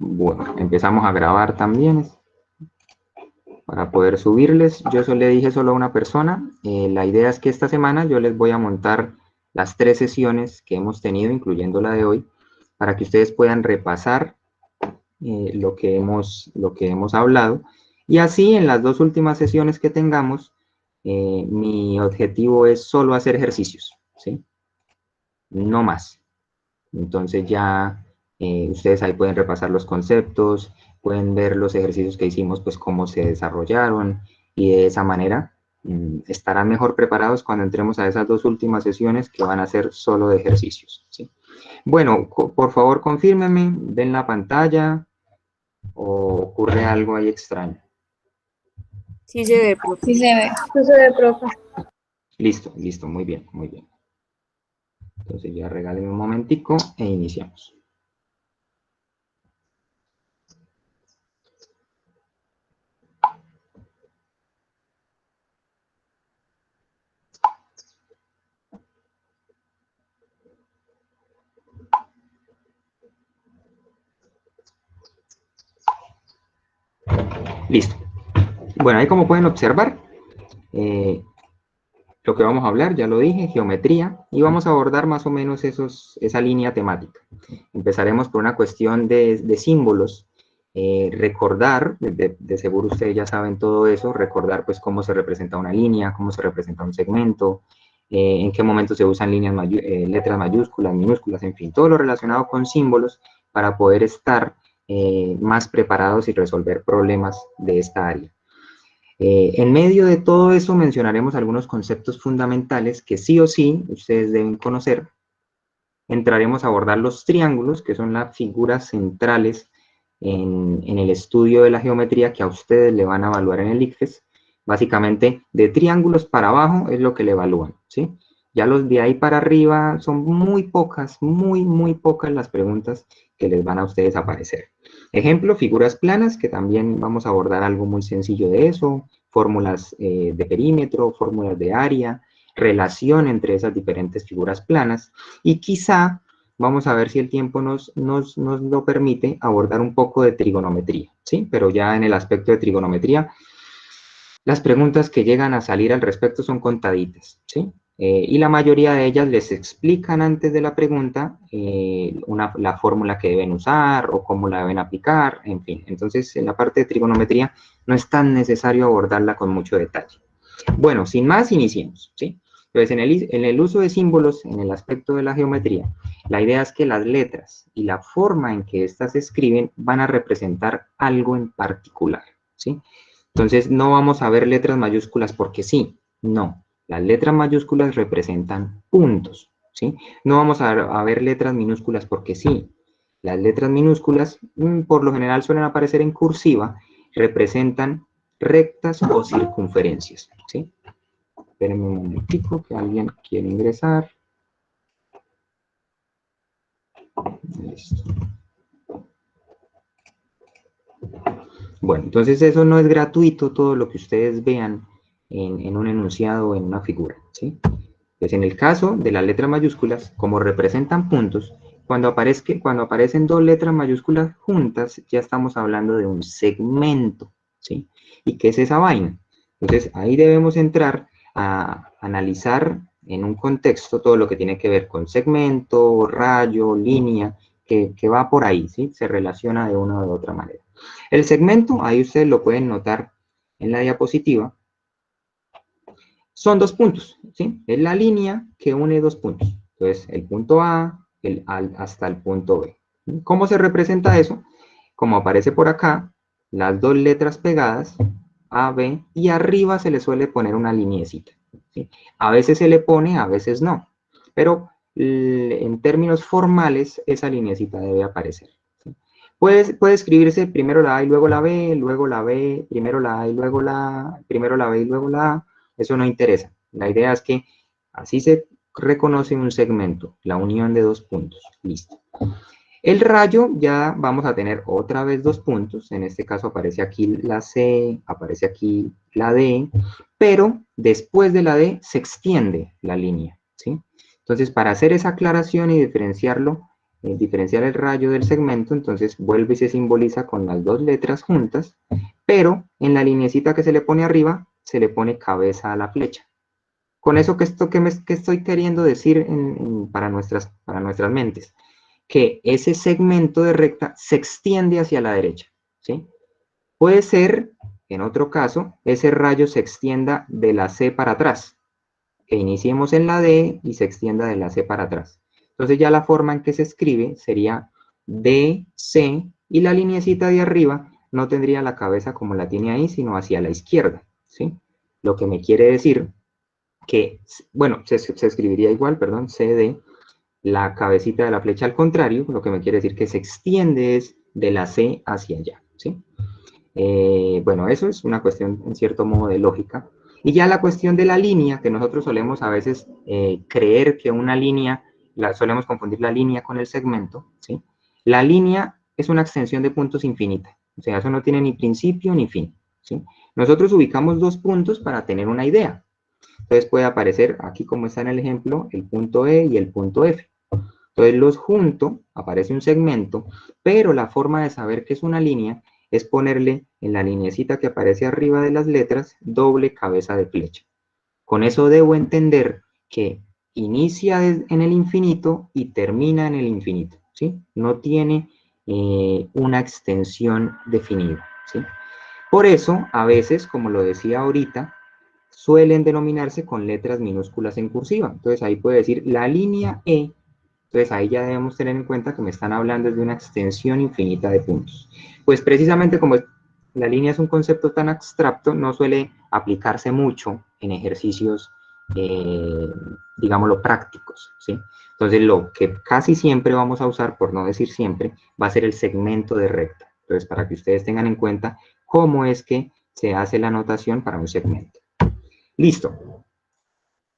Bueno, empezamos a grabar también para poder subirles. Yo solo le dije solo a una persona. La idea es que esta semana yo les voy a montar las 3 sesiones que hemos tenido, incluyendo la de hoy, para que ustedes puedan repasar lo que hemos hablado. Y así en las 2 últimas sesiones que tengamos, mi objetivo es solo hacer ejercicios, ¿sí? No más. Entonces ya ustedes ahí pueden repasar los conceptos, pueden ver los ejercicios que hicimos, pues cómo se desarrollaron, y de esa manera estarán mejor preparados cuando entremos a esas 2 últimas sesiones que van a ser solo de ejercicios, ¿sí? Bueno, por favor confírmenme, ven la pantalla o ocurre algo ahí extraño. Sí se ve, profe. Sí se ve. Sí se ve, profe. Listo, listo, muy bien, muy bien. Entonces ya regálenme un momentico e iniciamos. Listo. Bueno, ahí como pueden observar, lo que vamos a hablar, ya lo dije, geometría, y vamos a abordar más o menos esa línea temática. Empezaremos por una cuestión de símbolos, recordar, de seguro ustedes ya saben todo eso, recordar pues cómo se representa una línea, cómo se representa un segmento, en qué momento se usan letras mayúsculas, minúsculas, en fin, todo lo relacionado con símbolos para poder estar más preparados y resolver problemas de esta área. En medio de todo eso mencionaremos algunos conceptos fundamentales que sí o sí ustedes deben conocer. Entraremos a abordar los triángulos, que son las figuras centrales en el estudio de la geometría que a ustedes le van a evaluar en el ICFES. Básicamente, de triángulos para abajo es lo que le evalúan, ¿sí? Ya los de ahí para arriba son muy pocas, muy pocas las preguntas que les van a ustedes aparecer. Ejemplo, figuras planas, que también vamos a abordar algo muy sencillo de eso, fórmulas de perímetro, fórmulas de área, relación entre esas diferentes figuras planas, y quizá vamos a ver si el tiempo nos lo permite abordar un poco de trigonometría, ¿sí? Pero ya en el aspecto de trigonometría, las preguntas que llegan a salir al respecto son contaditas, ¿sí? Y la mayoría de ellas les explican antes de la pregunta la fórmula que deben usar o cómo la deben aplicar, en fin. Entonces, en la parte de trigonometría no es tan necesario abordarla con mucho detalle. Bueno, sin más, iniciemos, ¿sí? Entonces, en el uso de símbolos, en el aspecto de la geometría, la idea es que las letras y la forma en que éstas se escriben van a representar algo en particular, ¿sí? Entonces, no vamos a ver letras mayúsculas porque sí, no. Las letras mayúsculas representan puntos, ¿sí? No vamos a ver letras minúsculas porque sí. Las letras minúsculas, por lo general, suelen aparecer en cursiva, representan rectas o circunferencias, ¿sí? Espérenme un momentico que alguien quiere ingresar. Listo. Bueno, entonces eso no es gratuito, todo lo que ustedes vean en un enunciado o en una figura, ¿sí? Entonces, en el caso de las letras mayúsculas, como representan puntos, cuando aparecen 2 letras mayúsculas juntas, ya estamos hablando de un segmento, ¿sí? ¿Y qué es esa vaina? Entonces, ahí debemos entrar a analizar en un contexto todo lo que tiene que ver con segmento, rayo, línea, que va por ahí, ¿sí? Se relaciona de una u otra manera. El segmento, ahí ustedes lo pueden notar en la diapositiva, son 2 puntos, ¿sí? Es la línea que une 2 puntos. Entonces, el punto A hasta el punto B. ¿Cómo se representa eso? Como aparece por acá, las 2 letras pegadas, A, B, y arriba se le suele poner una liniecita, ¿sí? A veces se le pone, a veces no. Pero en términos formales, esa liniecita debe aparecer, ¿sí? Puede escribirse primero la A y luego la B, luego la B, primero la A y luego primero la B y luego la A. Eso no interesa. La idea es que así se reconoce un segmento, la unión de 2 puntos. Listo. El rayo ya vamos a tener otra vez 2 puntos. En este caso aparece aquí la C, aparece aquí la D, pero después de la D se extiende la línea, ¿sí? Entonces, para hacer esa aclaración y diferenciarlo, diferenciar el rayo del segmento, entonces vuelve y se simboliza con las dos letras juntas, pero en la linecita que se le pone arriba, se le pone cabeza a la flecha. Con eso, ¿qué estoy queriendo decir para nuestras mentes? Que ese segmento de recta se extiende hacia la derecha, ¿sí? Puede ser, en otro caso, ese rayo se extienda de la C para atrás, que iniciemos en la D y se extienda de la C para atrás. Entonces ya la forma en que se escribe sería DC y la lineecita de arriba no tendría la cabeza como la tiene ahí, sino hacia la izquierda, ¿sí? Lo que me quiere decir que, bueno, se escribiría igual, perdón, CD, la cabecita de la flecha al contrario, lo que me quiere decir que se extiende es de la C hacia allá, ¿sí? Bueno, eso es una cuestión, en cierto modo, de lógica. Y ya la cuestión de la línea, que nosotros solemos a veces creer que una línea, solemos confundir la línea con el segmento, ¿sí? La línea es una extensión de puntos infinita, o sea, eso no tiene ni principio ni fin, ¿sí? Nosotros ubicamos dos puntos para tener una idea. Entonces puede aparecer, aquí como está en el ejemplo, el punto E y el punto F. Entonces los junto, aparece un segmento, pero la forma de saber que es una línea es ponerle en la lineecita que aparece arriba de las letras doble cabeza de flecha. Con eso debo entender que inicia en el infinito y termina en el infinito, ¿sí? No tiene una extensión definida, ¿sí? Por eso, a veces, como lo decía ahorita, suelen denominarse con letras minúsculas en cursiva. Entonces ahí puede decir la línea E. Entonces ahí ya debemos tener en cuenta que me están hablando de una extensión infinita de puntos. Pues precisamente como la línea es un concepto tan abstracto, no suele aplicarse mucho en ejercicios, digámoslo, prácticos, ¿sí? Entonces lo que casi siempre vamos a usar, por no decir siempre, va a ser el segmento de recta. Entonces para que ustedes tengan en cuenta cómo es que se hace la notación para un segmento. Listo.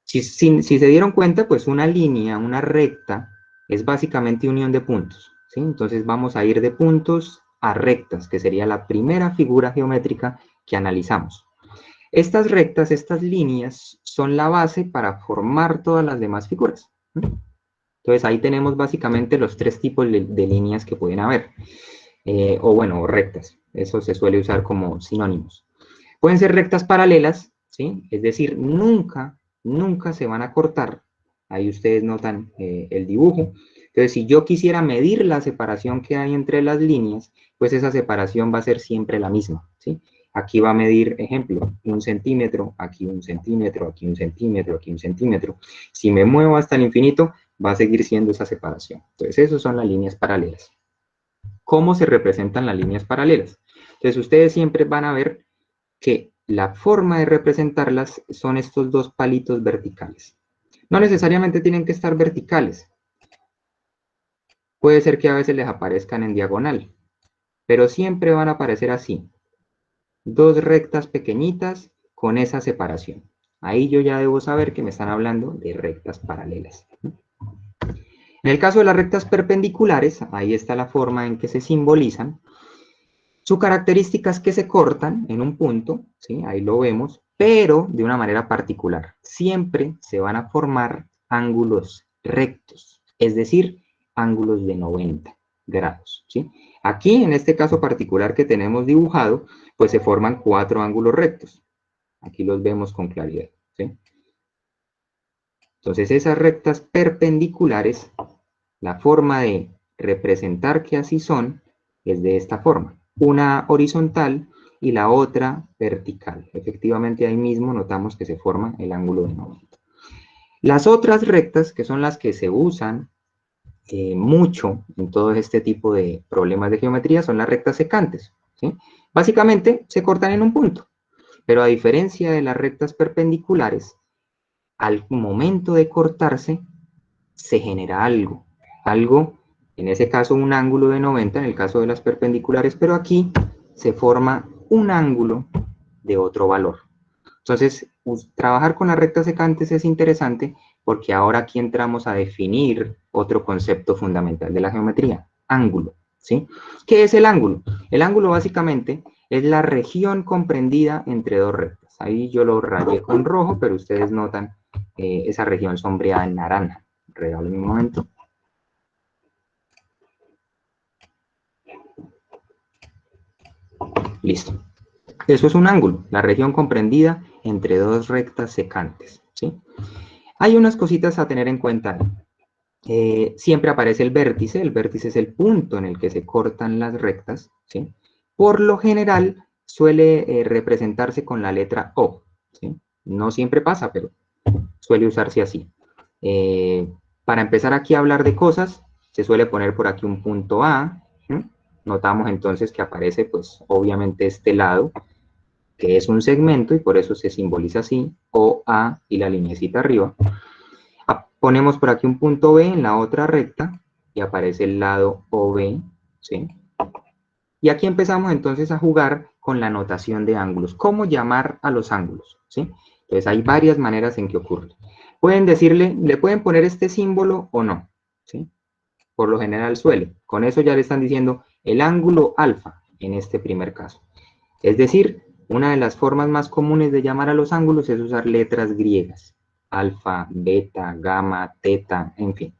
Si se dieron cuenta, pues una línea, una recta, es básicamente unión de puntos, ¿sí? Entonces vamos a ir de puntos a rectas, que sería la primera figura geométrica que analizamos. Estas rectas, estas líneas, son la base para formar todas las demás figuras. Entonces ahí tenemos básicamente los tres tipos de líneas que pueden haber, o bueno, rectas. Eso se suele usar como sinónimos. Pueden ser rectas paralelas, ¿sí? Es decir, nunca se van a cortar. Ahí ustedes notan el dibujo. Entonces, si yo quisiera medir la separación que hay entre las líneas, pues esa separación va a ser siempre la misma, ¿sí? Aquí va a medir, ejemplo, 1 centímetro, aquí 1 centímetro, aquí 1 centímetro, aquí 1 centímetro. Si me muevo hasta el infinito, va a seguir siendo esa separación. Entonces, esas son las líneas paralelas. ¿Cómo se representan las líneas paralelas? Entonces, ustedes siempre van a ver que la forma de representarlas son estos dos palitos verticales. No necesariamente tienen que estar verticales. Puede ser que a veces les aparezcan en diagonal, pero siempre van a aparecer así. Dos rectas pequeñitas con esa separación. Ahí yo ya debo saber que me están hablando de rectas paralelas. En el caso de las rectas perpendiculares, ahí está la forma en que se simbolizan. Su característica es que se cortan en un punto, ¿sí? Ahí lo vemos, pero de una manera particular. Siempre se van a formar ángulos rectos, es decir, ángulos de 90 grados, ¿sí? Aquí, en este caso particular que tenemos dibujado, pues se forman 4 ángulos rectos. Aquí los vemos con claridad, ¿sí? Entonces, esas rectas perpendiculares, la forma de representar que así son, es de esta forma. Una horizontal y la otra vertical. Efectivamente, ahí mismo notamos que se forma el ángulo de 90. Las otras rectas, que son las que se usan mucho en todo este tipo de problemas de geometría, son las rectas secantes, ¿sí? Básicamente, se cortan en un punto, pero a diferencia de las rectas perpendiculares, al momento de cortarse, se genera algo. Algo, en ese caso un ángulo de 90, en el caso de las perpendiculares, pero aquí se forma un ángulo de otro valor. Entonces, trabajar con las rectas secantes es interesante porque ahora aquí entramos a definir otro concepto fundamental de la geometría, ángulo, ¿sí? ¿Qué es el ángulo? El ángulo básicamente es la región comprendida entre dos rectas. Ahí yo lo rayé con rojo, pero ustedes notan esa región sombreada en naranja. Regálame un momento. Listo. Eso es un ángulo, la región comprendida entre dos rectas secantes, ¿sí? Hay unas cositas a tener en cuenta. Siempre aparece el vértice es el punto en el que se cortan las rectas, ¿sí? Por lo general suele representarse con la letra O, ¿sí? No siempre pasa, pero suele usarse así. Para empezar aquí a hablar de cosas, se suele poner por aquí un punto A, ¿sí? Notamos entonces que aparece, pues, obviamente este lado, que es un segmento y por eso se simboliza así, OA y la lineecita arriba. Ponemos por aquí un punto B en la otra recta y aparece el lado OB, ¿sí? Y aquí empezamos entonces a jugar con la notación de ángulos. ¿Cómo llamar a los ángulos? ¿Sí? Entonces hay varias maneras en que ocurre. Pueden decirle, le pueden poner este símbolo o no, ¿sí? Por lo general suele. Con eso ya le están diciendo el ángulo alfa en este primer caso. Es decir, una de las formas más comunes de llamar a los ángulos es usar letras griegas. Alfa, beta, gamma, teta, en fin.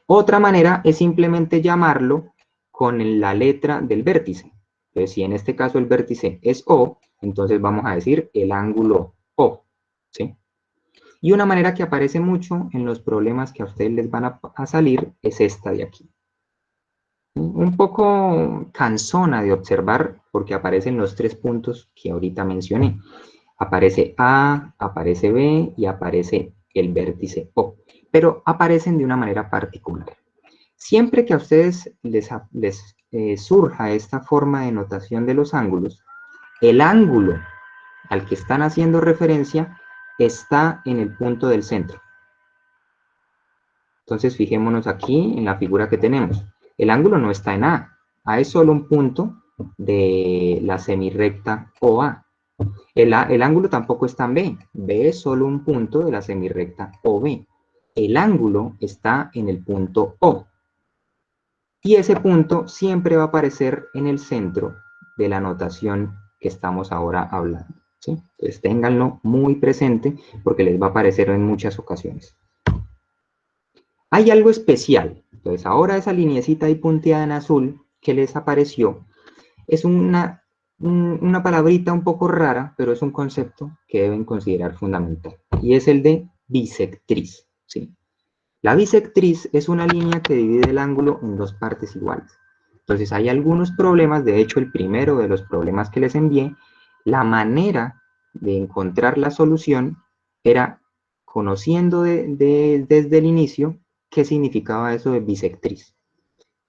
Otra manera es simplemente llamarlo con la letra del vértice. Entonces, si en este caso el vértice es O, entonces vamos a decir el ángulo O, ¿sí? Y una manera que aparece mucho en los problemas que a ustedes les van a salir es esta de aquí. Un poco cansona de observar porque aparecen los tres puntos que ahorita mencioné. Aparece A, aparece B y aparece el vértice O, pero aparecen de una manera particular. Siempre que a ustedes les surja esta forma de notación de los ángulos, el ángulo al que están haciendo referencia está en el punto del centro. Entonces fijémonos aquí en la figura que tenemos. El ángulo no está en A. A es solo un punto de la semirrecta OA. El ángulo tampoco está en B. B es solo un punto de la semirrecta OB. El ángulo está en el punto O. Y ese punto siempre va a aparecer en el centro de la notación que estamos ahora hablando, ¿sí? Entonces ténganlo muy presente porque les va a aparecer en muchas ocasiones. Hay algo especial. Entonces ahora esa lineecita ahí punteada en azul que les apareció es una palabrita un poco rara, pero es un concepto que deben considerar fundamental. Y es el de bisectriz, ¿sí? La bisectriz es una línea que divide el ángulo en dos partes iguales. Entonces hay algunos problemas, de hecho el primero de los problemas que les envié, la manera de encontrar la solución era conociendo desde el inicio qué significaba eso de bisectriz.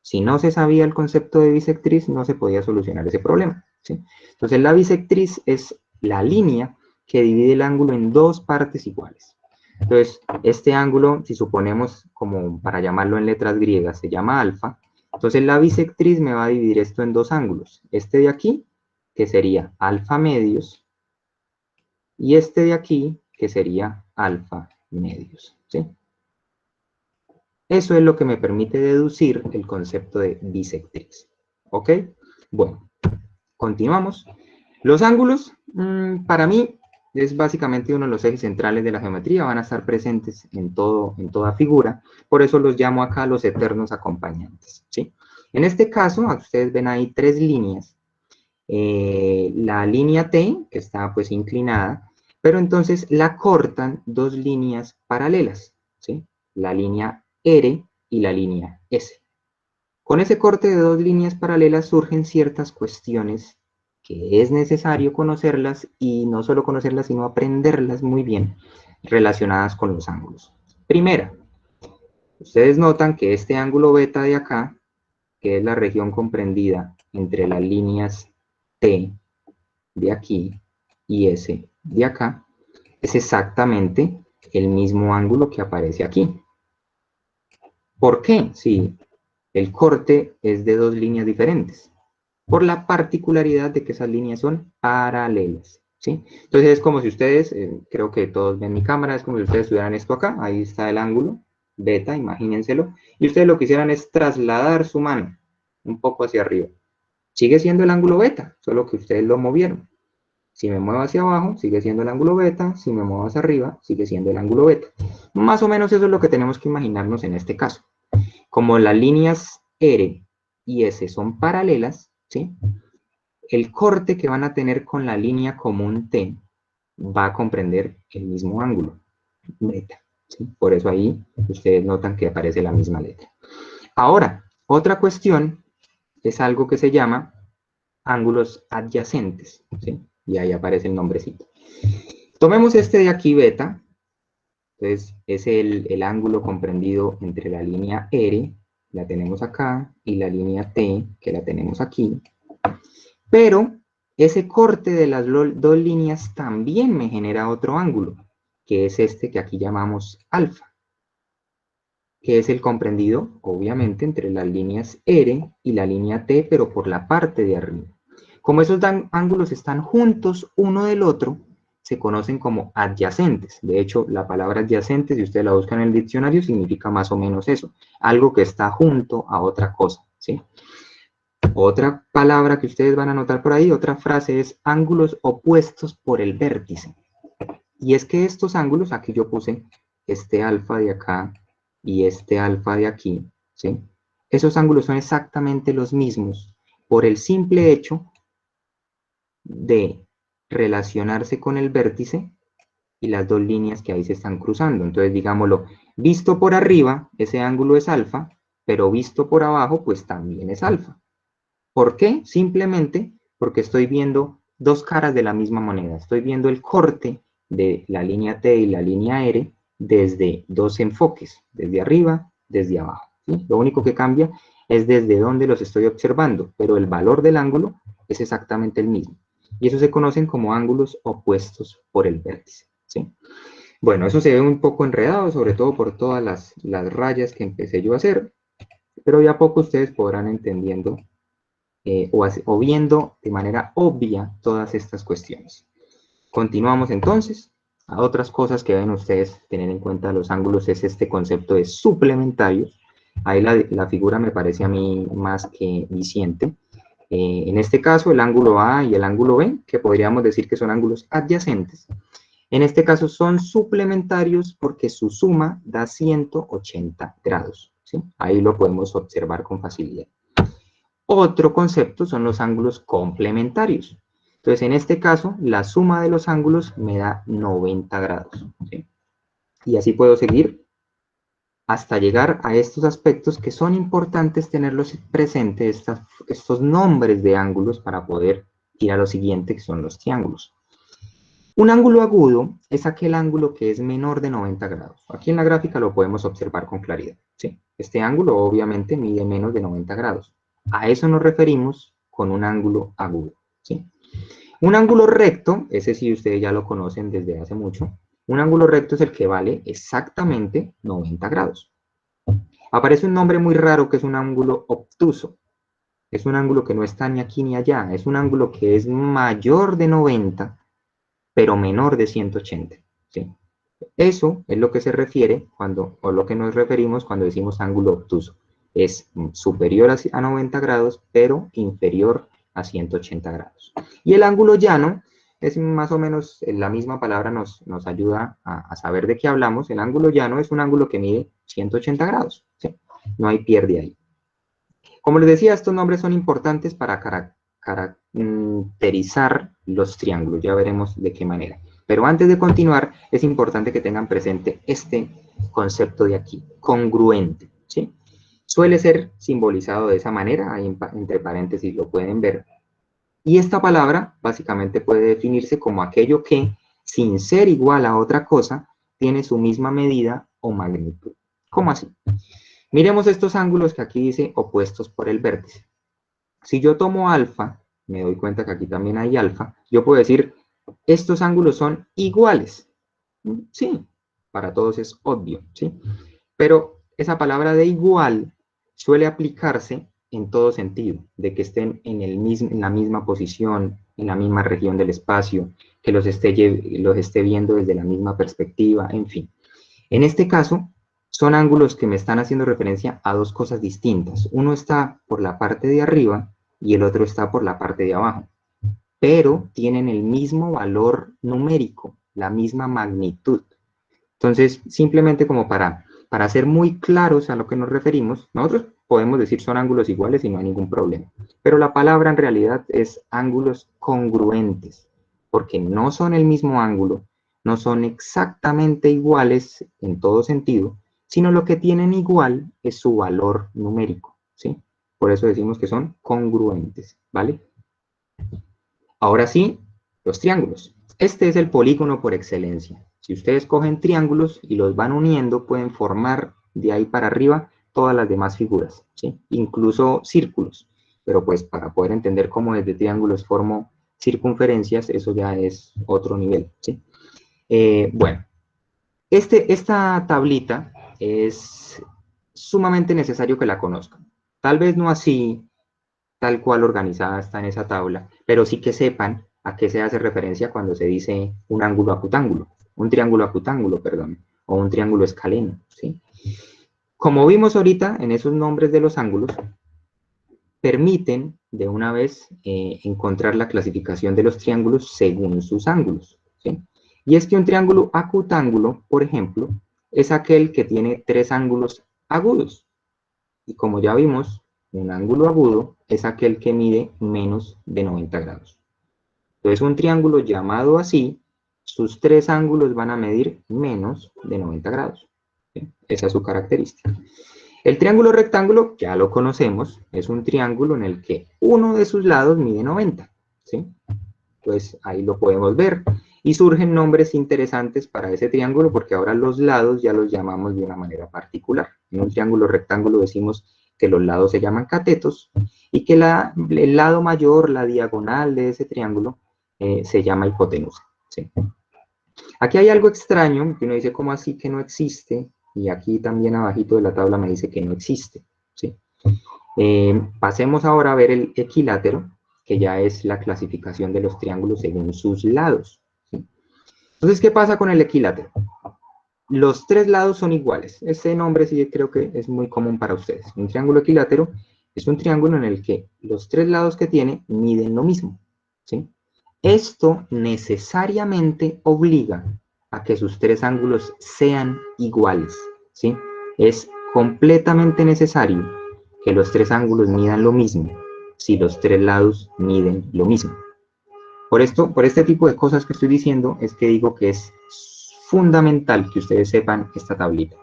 Si no se sabía el concepto de bisectriz, no se podía solucionar ese problema, ¿sí? Entonces la bisectriz es la línea que divide el ángulo en dos partes iguales. Entonces, este ángulo, si suponemos, como para llamarlo en letras griegas, se llama alfa, entonces la bisectriz me va a dividir esto en dos ángulos. Este de aquí, que sería alfa medios, y este de aquí, que sería alfa medios, ¿sí? Eso es lo que me permite deducir el concepto de bisectriz, ¿ok? Bueno, continuamos. Los ángulos, para mí, es básicamente uno de los ejes centrales de la geometría, van a estar presentes en toda figura, por eso los llamo acá los eternos acompañantes, ¿sí? En este caso, ustedes ven ahí tres líneas. La línea T, que está pues inclinada, pero entonces la cortan dos líneas paralelas, ¿sí? La línea R y la línea S. Con ese corte de dos líneas paralelas surgen ciertas cuestiones que es necesario conocerlas y no solo conocerlas, sino aprenderlas muy bien relacionadas con los ángulos. Primera, ustedes notan que este ángulo beta de acá, que es la región comprendida entre las líneas T de aquí y S de acá, es exactamente el mismo ángulo que aparece aquí. ¿Por qué? Si el corte es de dos líneas diferentes. Por la particularidad de que esas líneas son paralelas, ¿sí? Entonces es como si ustedes, creo que todos ven mi cámara, es como si ustedes tuvieran esto acá, ahí está el ángulo, beta, imagínenselo, y ustedes lo que hicieran es trasladar su mano un poco hacia arriba. Sigue siendo el ángulo beta, solo que ustedes lo movieron. Si me muevo hacia abajo, sigue siendo el ángulo beta, si me muevo hacia arriba, sigue siendo el ángulo beta. Más o menos eso es lo que tenemos que imaginarnos en este caso. Como las líneas R y S son paralelas, ¿sí? el corte que van a tener con la línea común T va a comprender el mismo ángulo, beta, ¿sí? Por eso ahí ustedes notan que aparece la misma letra. Ahora, otra cuestión es algo que se llama ángulos adyacentes, ¿sí? Y ahí aparece el nombrecito. Tomemos este de aquí, beta. Entonces, es el ángulo comprendido entre la línea R, la tenemos acá, y la línea T, que la tenemos aquí. Pero ese corte de las dos líneas también me genera otro ángulo, que es este que aquí llamamos alfa, que es el comprendido, obviamente, entre las líneas R y la línea T, pero por la parte de arriba. Como esos ángulos están juntos uno del otro, se conocen como adyacentes. De hecho, la palabra adyacente, si ustedes la buscan en el diccionario, significa más o menos eso, algo que está junto a otra cosa, ¿sí? Otra palabra que ustedes van a notar por ahí, otra frase es ángulos opuestos por el vértice. Y es que estos ángulos, aquí yo puse este alfa de acá y este alfa de aquí, ¿sí? Esos ángulos son exactamente los mismos por el simple hecho de relacionarse con el vértice y las dos líneas que ahí se están cruzando. Entonces, digámoslo, visto por arriba, ese ángulo es alfa, pero visto por abajo, pues también es alfa. ¿Por qué? Simplemente porque estoy viendo dos caras de la misma moneda. Estoy viendo el corte de la línea T y la línea R desde dos enfoques, desde arriba, desde abajo, ¿sí? Lo único que cambia es desde dónde los estoy observando, pero el valor del ángulo es exactamente el mismo. Y eso se conocen como ángulos opuestos por el vértice, ¿sí? Bueno, eso se ve un poco enredado, sobre todo por todas las rayas que empecé yo a hacer, pero ya a poco ustedes podrán entendiendo o viendo de manera obvia todas estas cuestiones. Continuamos entonces. A otras cosas que deben ustedes tener en cuenta los ángulos es este concepto de suplementarios. Ahí la figura me parece a mí más que diciente. En este caso, el ángulo A y el ángulo B, que podríamos decir que son ángulos adyacentes, en este caso son suplementarios porque su suma da 180 grados, ¿sí? Ahí lo podemos observar con facilidad. Otro concepto son los ángulos complementarios. Entonces, en este caso, la suma de los ángulos me da 90 grados, ¿sí? Y así puedo seguir hasta llegar a estos aspectos que son importantes tenerlos presentes, estos nombres de ángulos para poder ir a lo siguiente, que son los triángulos. Un ángulo agudo es aquel ángulo que es menor de 90 grados. Aquí en la gráfica lo podemos observar con claridad, ¿sí? Este ángulo obviamente mide menos de 90 grados. A eso nos referimos con un ángulo agudo, ¿sí? Un ángulo recto, ese sí ustedes ya lo conocen desde hace mucho, un ángulo recto es el que vale exactamente 90 grados. Aparece un nombre muy raro que es un ángulo obtuso. Es un ángulo que no está ni aquí ni allá, es un ángulo que es mayor de 90, pero menor de 180, ¿sí? Eso es lo que se refiere o lo que nos referimos cuando decimos ángulo obtuso. Es superior a 90 grados, pero inferior a 180 grados. Y el ángulo llano es más o menos, la misma palabra nos ayuda a saber de qué hablamos. El ángulo llano es un ángulo que mide 180 grados, ¿sí? No hay pierde ahí. Como les decía, estos nombres son importantes para caracterizar los triángulos. Ya veremos de qué manera. Pero antes de continuar, es importante que tengan presente este concepto de aquí, congruente, ¿sí? Suele ser simbolizado de esa manera, ahí entre paréntesis lo pueden ver. Y esta palabra básicamente puede definirse como aquello que, sin ser igual a otra cosa, tiene su misma medida o magnitud. ¿Cómo así? Miremos estos ángulos que aquí dice opuestos por el vértice. Si yo tomo alfa, me doy cuenta que aquí también hay alfa, yo puedo decir, estos ángulos son iguales. Sí, para todos es obvio, ¿sí? Pero esa palabra de igual suele aplicarse en todo sentido, de que estén en la misma posición, en la misma región del espacio, que los esté viendo desde la misma perspectiva, en fin. En este caso, son ángulos que me están haciendo referencia a dos cosas distintas. Uno está por la parte de arriba y el otro está por la parte de abajo, pero tienen el mismo valor numérico, la misma magnitud. Entonces, simplemente como para ser muy claros a lo que nos referimos, nosotros podemos decir son ángulos iguales y no hay ningún problema. Pero la palabra en realidad es ángulos congruentes, porque no son el mismo ángulo, no son exactamente iguales en todo sentido, sino lo que tienen igual es su valor numérico, ¿sí? Por eso decimos que son congruentes, ¿vale? Ahora sí, los triángulos. Este es el polígono por excelencia. Si ustedes cogen triángulos y los van uniendo, pueden formar de ahí para arriba todas las demás figuras, ¿sí? Incluso círculos. Pero pues para poder entender cómo desde triángulos formo circunferencias, eso ya es otro nivel, ¿sí? Bueno, esta tablita es sumamente necesario que la conozcan. Tal vez no así, tal cual organizada está en esa tabla, pero sí que sepan a qué se hace referencia cuando se dice un ángulo acutángulo, un triángulo acutángulo, perdón, o un triángulo escaleno, ¿sí? Como vimos ahorita en esos nombres de los ángulos, permiten de una vez encontrar la clasificación de los triángulos según sus ángulos, ¿sí? Y es que un triángulo acutángulo, por ejemplo, es aquel que tiene tres ángulos agudos. Y como ya vimos, un ángulo agudo es aquel que mide menos de 90 grados. Entonces, un triángulo llamado así, sus tres ángulos van a medir menos de 90 grados, ¿sí? Esa es su característica. El triángulo rectángulo, ya lo conocemos, es un triángulo en el que uno de sus lados mide 90, ¿sí? Pues ahí lo podemos ver. Y surgen nombres interesantes para ese triángulo porque ahora los lados ya los llamamos de una manera particular. En un triángulo rectángulo decimos que los lados se llaman catetos y que el lado mayor, la diagonal de ese triángulo, se llama hipotenusa, ¿sí? Aquí hay algo extraño, que uno dice, ¿cómo así que no existe? Y aquí también abajito de la tabla me dice que no existe, ¿sí? Pasemos ahora a ver el equilátero, que ya es la clasificación de los triángulos según sus lados, ¿sí? Entonces, ¿qué pasa con el equilátero? Los tres lados son iguales. Este nombre sí creo que es muy común para ustedes. Un triángulo equilátero es un triángulo en el que los tres lados que tiene miden lo mismo, ¿sí? Esto necesariamente obliga a que sus tres ángulos sean iguales, ¿sí? Es completamente necesario que los tres ángulos midan lo mismo si los tres lados miden lo mismo. Por esto, por este tipo de cosas que estoy diciendo, es que digo que es fundamental que ustedes sepan esta tablita.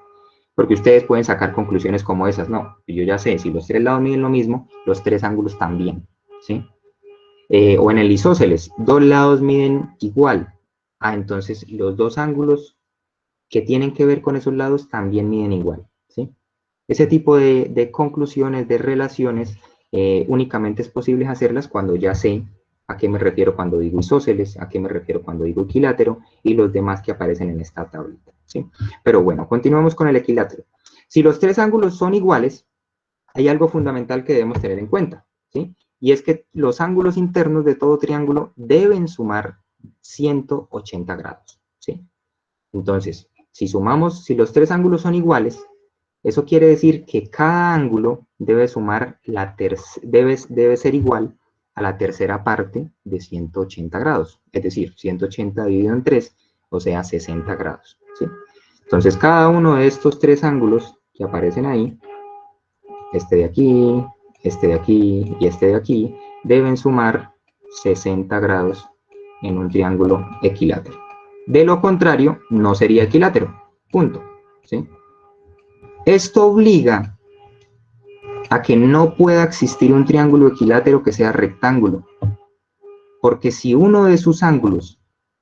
Porque ustedes pueden sacar conclusiones como esas. No, yo ya sé, si los tres lados miden lo mismo, los tres ángulos también, ¿sí? O en el isósceles, dos lados miden igual. Ah, entonces los dos ángulos que tienen que ver con esos lados también miden igual, ¿sí? Ese tipo de conclusiones, de relaciones, únicamente es posible hacerlas cuando ya sé a qué me refiero cuando digo isósceles, a qué me refiero cuando digo equilátero y los demás que aparecen en esta tablita, ¿sí? Pero bueno, continuamos con el equilátero. Si los tres ángulos son iguales, hay algo fundamental que debemos tener en cuenta, ¿sí? Y es que los ángulos internos de todo triángulo deben sumar 180 grados, ¿sí? Entonces, si los tres ángulos son iguales, eso quiere decir que cada ángulo debe sumar debe ser igual a la tercera parte de 180 grados, es decir, 180 dividido en 3, o sea, 60 grados, ¿sí? Entonces, cada uno de estos tres ángulos que aparecen ahí, este de aquí, este de aquí y este de aquí, deben sumar 60 grados en un triángulo equilátero. De lo contrario, no sería equilátero, punto, ¿sí? Esto obliga a que no pueda existir un triángulo equilátero que sea rectángulo, porque si uno de sus ángulos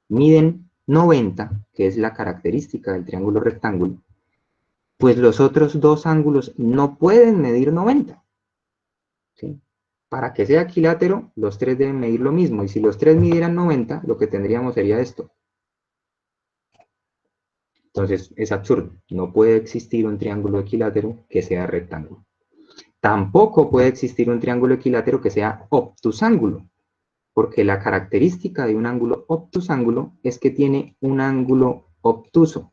miden 90, que es la característica del triángulo rectángulo, pues los otros dos ángulos no pueden medir 90, ¿sí? Para que sea equilátero, los tres deben medir lo mismo, y si los tres midieran 90, lo que tendríamos sería esto. Entonces, es absurdo, no puede existir un triángulo equilátero que sea rectángulo. Tampoco puede existir un triángulo equilátero que sea obtusángulo, porque la característica de un ángulo obtusángulo es que tiene un ángulo obtuso,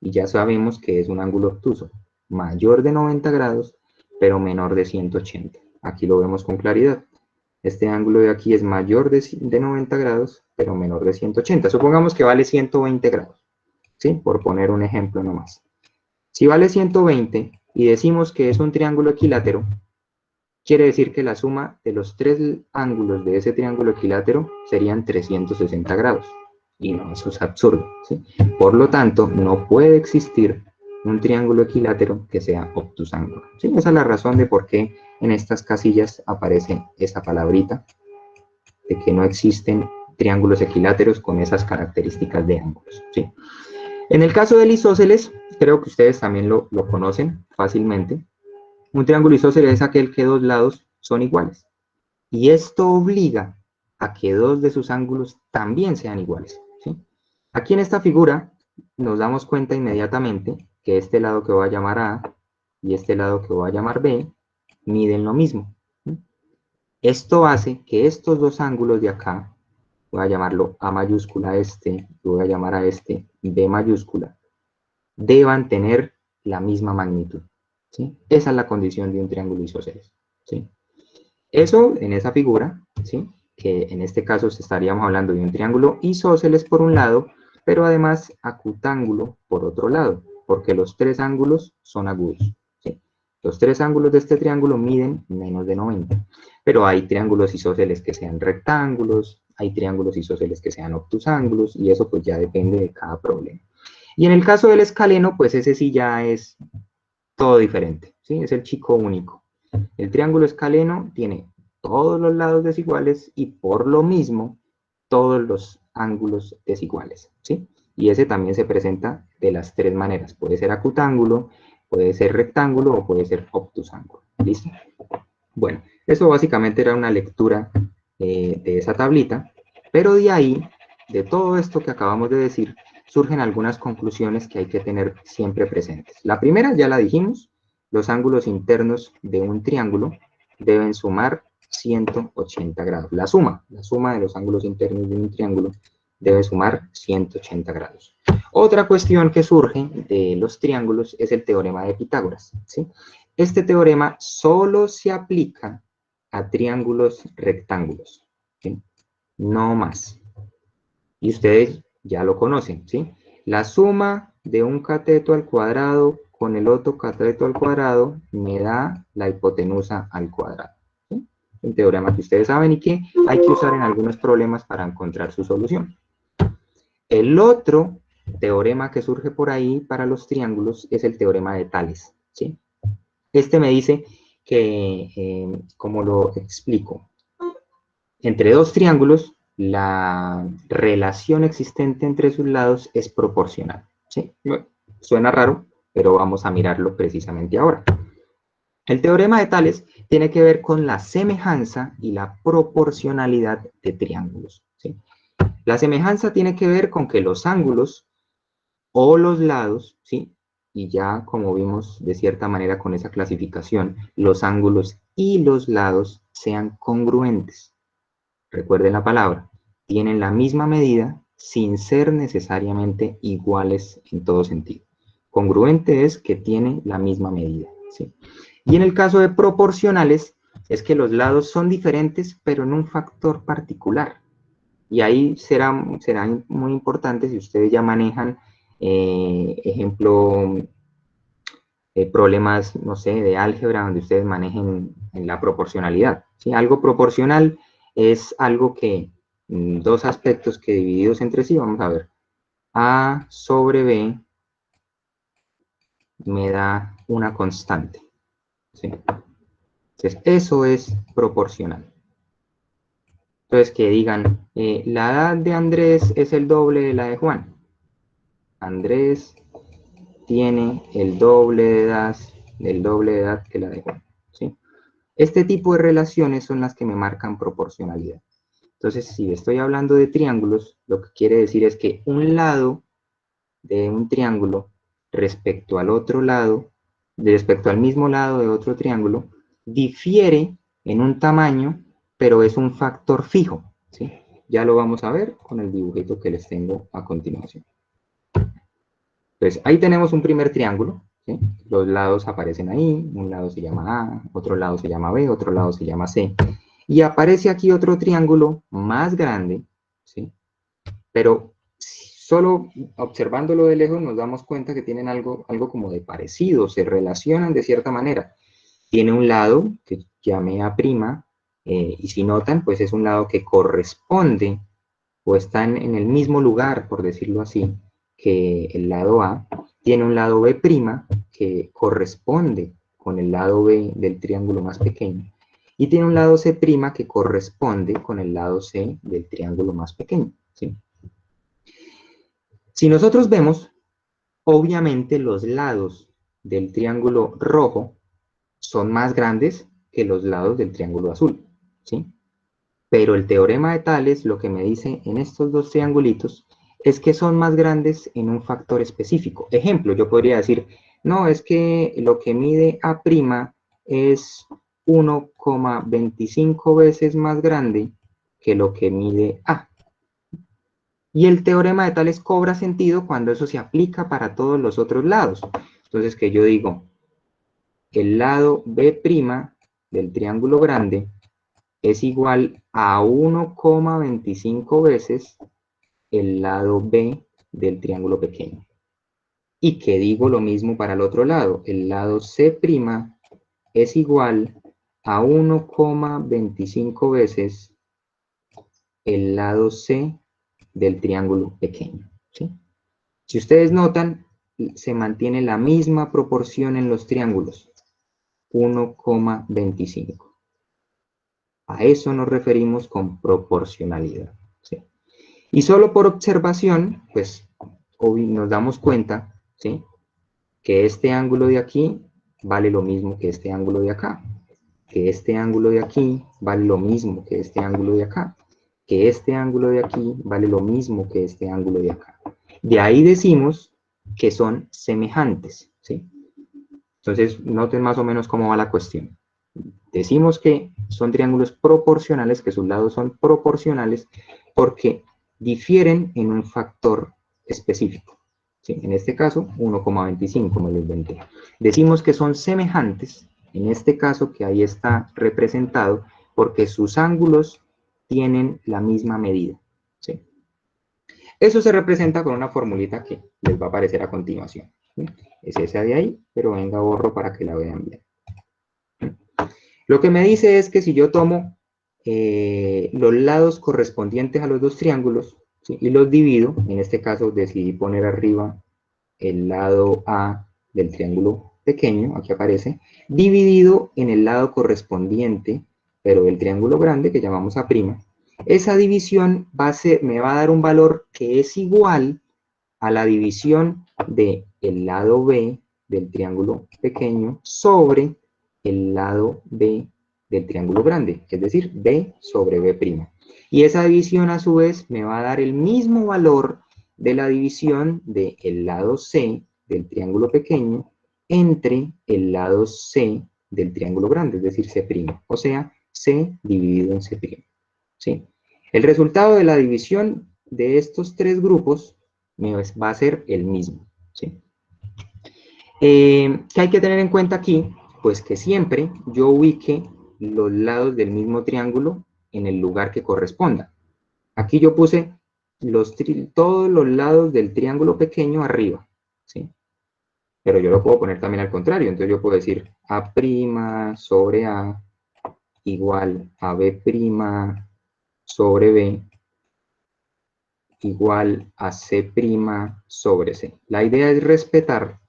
y ya sabemos que es un ángulo obtuso, mayor de 90 grados, pero menor de 180. Aquí lo vemos con claridad. Este ángulo de aquí es mayor de 90 grados, pero menor de 180. Supongamos que vale 120 grados, ¿sí? Por poner un ejemplo nomás. Si vale 120 y decimos que es un triángulo equilátero, quiere decir que la suma de los tres ángulos de ese triángulo equilátero serían 360 grados. Y no, eso es absurdo, ¿sí? Por lo tanto, no puede existir un triángulo equilátero que sea obtusángulo, ¿sí? Esa es la razón de por qué en estas casillas aparece esa palabrita, de que no existen triángulos equiláteros con esas características de ángulos, ¿sí? En el caso del isósceles, creo que ustedes también lo conocen fácilmente. Un triángulo isósceles es aquel que dos lados son iguales. Y esto obliga a que dos de sus ángulos también sean iguales, ¿sí? Aquí en esta figura nos damos cuenta inmediatamente que este lado que voy a llamar A y este lado que voy a llamar B miden lo mismo, ¿sí? Esto hace que estos dos ángulos de acá, voy a llamarlo A mayúscula este, y voy a llamar a este B mayúscula, deban tener la misma magnitud, ¿sí? Esa es la condición de un triángulo isósceles, ¿sí? Eso en esa figura, ¿sí? Que en este caso estaríamos hablando de un triángulo isósceles por un lado, pero además acutángulo por otro lado, porque los tres ángulos son agudos, ¿sí? Los tres ángulos de este triángulo miden menos de 90, pero hay triángulos isósceles que sean rectángulos, hay triángulos isósceles que sean obtusángulos, y eso pues ya depende de cada problema. Y en el caso del escaleno, pues ese sí ya es todo diferente, ¿sí? Es el chico único. El triángulo escaleno tiene todos los lados desiguales y por lo mismo todos los ángulos desiguales, ¿sí? Y ese también se presenta de las tres maneras. Puede ser acutángulo, puede ser rectángulo o puede ser obtusángulo. ¿Listo? Bueno, eso básicamente era una lectura de esa tablita, pero de ahí, de todo esto que acabamos de decir, surgen algunas conclusiones que hay que tener siempre presentes. La primera ya la dijimos, los ángulos internos de un triángulo deben sumar 180 grados. La suma de los ángulos internos de un triángulo debe sumar 180 grados. Otra cuestión que surge de los triángulos es el teorema de Pitágoras, ¿sí? Este teorema solo se aplica a triángulos rectángulos, ¿sí? No más. Y ustedes ya lo conocen, ¿sí? La suma de un cateto al cuadrado con el otro cateto al cuadrado me da la hipotenusa al cuadrado, ¿sí? Un teorema que ustedes saben y que hay que usar en algunos problemas para encontrar su solución. El otro teorema que surge por ahí para los triángulos es el teorema de Tales, ¿sí? Este me dice que, como lo explico, entre dos triángulos, la relación existente entre sus lados es proporcional, ¿sí? Suena raro, pero vamos a mirarlo precisamente ahora. El teorema de Tales tiene que ver con la semejanza y la proporcionalidad de triángulos, ¿sí? La semejanza tiene que ver con que los ángulos o los lados, ¿sí? Y ya como vimos de cierta manera con esa clasificación, los ángulos y los lados sean congruentes. Recuerden la palabra, tienen la misma medida sin ser necesariamente iguales en todo sentido. Congruente es que tiene la misma medida, ¿sí? Y en el caso de proporcionales, es que los lados son diferentes, pero en un factor particular. Y ahí será muy importante si ustedes ya manejan, ejemplo, problemas, no sé, de álgebra, donde ustedes manejen la proporcionalidad, ¿sí? Algo proporcional es algo que, dos aspectos que divididos entre sí, vamos a ver, A sobre B me da una constante, ¿sí? Entonces, eso es proporcional. Entonces, que digan, la edad de Andrés es el doble de la de Juan. Andrés tiene el doble de edad que la de Juan, ¿sí? Este tipo de relaciones son las que me marcan proporcionalidad. Entonces, si estoy hablando de triángulos, lo que quiere decir es que un lado de un triángulo respecto al otro lado, respecto al mismo lado de otro triángulo, difiere en un tamaño, pero es un factor fijo, ¿sí? Ya lo vamos a ver con el dibujito que les tengo a continuación. Entonces, ahí tenemos un primer triángulo, ¿sí? Los lados aparecen ahí, un lado se llama A, otro lado se llama B, otro lado se llama C. Y aparece aquí otro triángulo más grande, ¿sí? Pero solo observándolo de lejos nos damos cuenta que tienen algo como de parecido, se relacionan de cierta manera. Tiene un lado que llamé A', y si notan, pues es un lado que corresponde o está en el mismo lugar, por decirlo así, que el lado A. Tiene un lado B' que corresponde con el lado B del triángulo más pequeño. Y tiene un lado C' que corresponde con el lado C del triángulo más pequeño, ¿sí? Si nosotros vemos, obviamente los lados del triángulo rojo son más grandes que los lados del triángulo azul, ¿sí? Pero el teorema de Tales lo que me dice en estos dos triangulitos es que son más grandes en un factor específico. Ejemplo, yo podría decir, no, es que lo que mide A' es 1,25 veces más grande que lo que mide A. Y el teorema de Tales cobra sentido cuando eso se aplica para todos los otros lados. Entonces, que yo digo, el lado B' del triángulo grande es igual a 1,25 veces el lado B del triángulo pequeño. Y que digo lo mismo para el otro lado, el lado C' es igual a 1,25 veces el lado C del triángulo pequeño, ¿sí? Si ustedes notan, se mantiene la misma proporción en los triángulos, 1,25. A eso nos referimos con proporcionalidad, ¿sí? Y solo por observación, pues hoy nos damos cuenta, ¿sí?, que este ángulo de aquí vale lo mismo que este ángulo de acá, que este ángulo de aquí vale lo mismo que este ángulo de acá, que este ángulo de aquí vale lo mismo que este ángulo de acá. De ahí decimos que son semejantes, ¿sí? Entonces, noten más o menos cómo va la cuestión. Decimos que son triángulos proporcionales, que sus lados son proporcionales, porque difieren en un factor específico. ¿Sí? En este caso, 1,25 me lo inventé. Decimos que son semejantes, en este caso que ahí está representado, porque sus ángulos tienen la misma medida. ¿Sí? Eso se representa con una formulita que les va a aparecer a continuación. ¿Sí? Es esa de ahí, pero venga, borro para que la vean bien. Lo que me dice es que si yo tomo los lados correspondientes a los dos triángulos, ¿sí?, y los divido, en este caso decidí poner arriba el lado A del triángulo pequeño, aquí aparece, dividido en el lado correspondiente, pero del triángulo grande, que llamamos A', esa división me va a dar un valor que es igual a la división del lado B del triángulo pequeño sobre el lado B del triángulo grande, es decir, B sobre B'. Y esa división a su vez me va a dar el mismo valor de la división del lado C del triángulo pequeño entre el lado C del triángulo grande, es decir, C', o sea, C dividido en C'. ¿Sí? El resultado de la división de estos tres grupos va a ser el mismo. ¿Sí? ¿Qué hay que tener en cuenta aquí? Pues que siempre yo ubique los lados del mismo triángulo en el lugar que corresponda. Aquí yo puse todos los lados del triángulo pequeño arriba, ¿sí? Pero yo lo puedo poner también al contrario, entonces yo puedo decir A' sobre A igual a B' sobre B igual a C' sobre C. La idea es respetar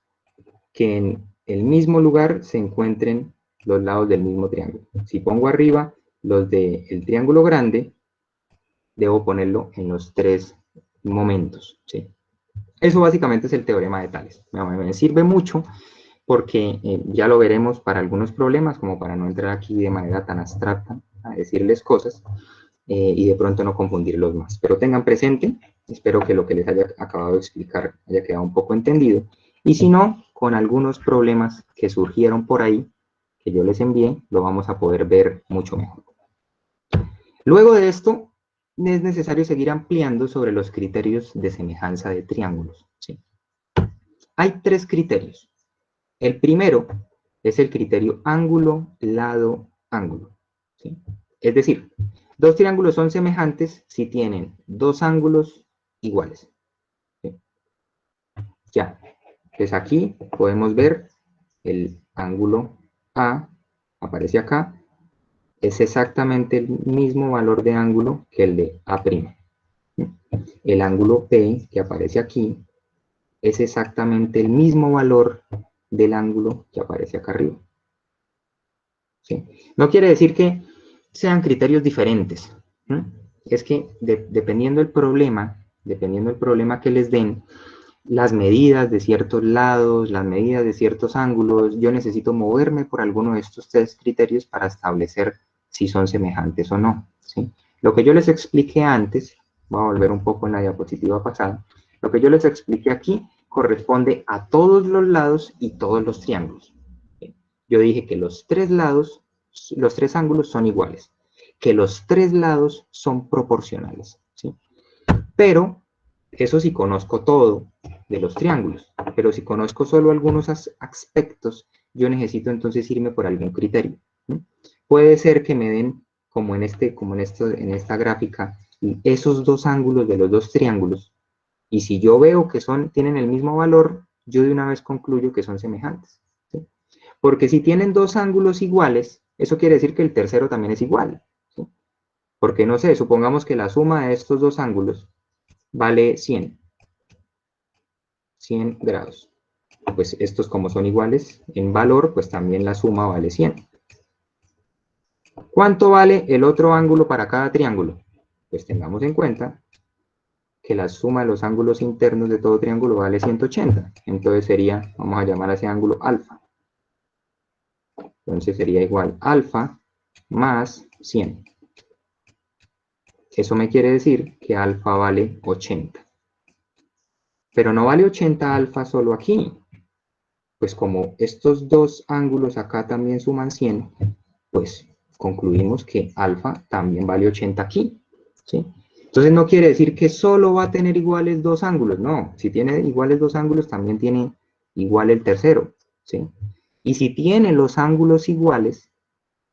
que en el mismo lugar se encuentren los lados del mismo triángulo. Si pongo arriba los del triángulo grande, debo ponerlo en los tres momentos, ¿sí? Eso básicamente es el teorema de Tales. Me sirve mucho porque ya lo veremos para algunos problemas, como para no entrar aquí de manera tan abstracta a decirles cosas y de pronto no confundirlos más. Pero tengan presente, espero que lo que les haya acabado de explicar haya quedado un poco entendido. Y si no, con algunos problemas que surgieron por ahí, que yo les envié, lo vamos a poder ver mucho mejor. Luego de esto, es necesario seguir ampliando sobre los criterios de semejanza de triángulos, ¿sí? Hay tres criterios. El primero es el criterio ángulo, lado, ángulo, ¿sí? Es decir, dos triángulos son semejantes si tienen dos ángulos iguales. Ya. Entonces aquí podemos ver el ángulo A, aparece acá, es exactamente el mismo valor de ángulo que el de A'. El ángulo P, que aparece aquí, es exactamente el mismo valor del ángulo que aparece acá arriba. ¿Sí? No quiere decir que sean criterios diferentes. ¿Sí? Es que dependiendo del problema que les den, las medidas de ciertos lados, las medidas de ciertos ángulos, yo necesito moverme por alguno de estos tres criterios para establecer si son semejantes o no. ¿Sí? Lo que yo les expliqué antes, voy a volver un poco en la diapositiva pasada, lo que yo les expliqué aquí corresponde a todos los lados y todos los triángulos. ¿Sí? Yo dije que los tres lados, los tres ángulos son iguales, que los tres lados son proporcionales. ¿Sí? Pero eso sí conozco todo de los triángulos, pero si conozco solo algunos aspectos, yo necesito entonces irme por algún criterio. ¿Sí? Puede ser que me den, como en esta gráfica, esos dos ángulos de los dos triángulos, y si yo veo que tienen el mismo valor, yo de una vez concluyo que son semejantes. ¿Sí? Porque si tienen dos ángulos iguales, eso quiere decir que el tercero también es igual. ¿Sí? Porque no sé, supongamos que la suma de estos dos ángulos vale 100 grados. Pues estos como son iguales en valor, pues también la suma vale 100. ¿Cuánto vale el otro ángulo para cada triángulo? Pues tengamos en cuenta que la suma de los ángulos internos de todo triángulo vale 180. Entonces sería, vamos a llamar a ese ángulo alfa. Entonces sería igual alfa más 100. Eso me quiere decir que alfa vale 80. Pero no vale 80 alfa solo aquí. Pues como estos dos ángulos acá también suman 100, pues concluimos que alfa también vale 80 aquí. ¿Sí? Entonces no quiere decir que solo va a tener iguales dos ángulos, no. Si tiene iguales dos ángulos, también tiene igual el tercero. ¿Sí? Y si tiene los ángulos iguales,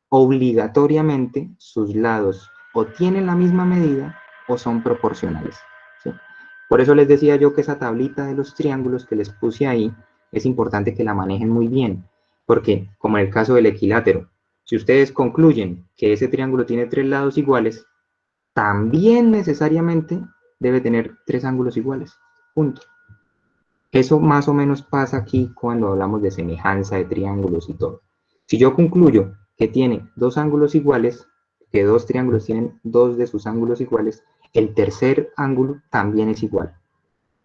obligatoriamente sus lados o tienen la misma medida o son proporcionales. ¿Sí? Por eso les decía yo que esa tablita de los triángulos que les puse ahí, es importante que la manejen muy bien, porque como en el caso del equilátero, si ustedes concluyen que ese triángulo tiene tres lados iguales, también necesariamente debe tener tres ángulos iguales. Punto. Eso más o menos pasa aquí cuando hablamos de semejanza de triángulos y todo. Si yo concluyo que tiene dos ángulos iguales, que dos triángulos tienen dos de sus ángulos iguales, el tercer ángulo también es igual.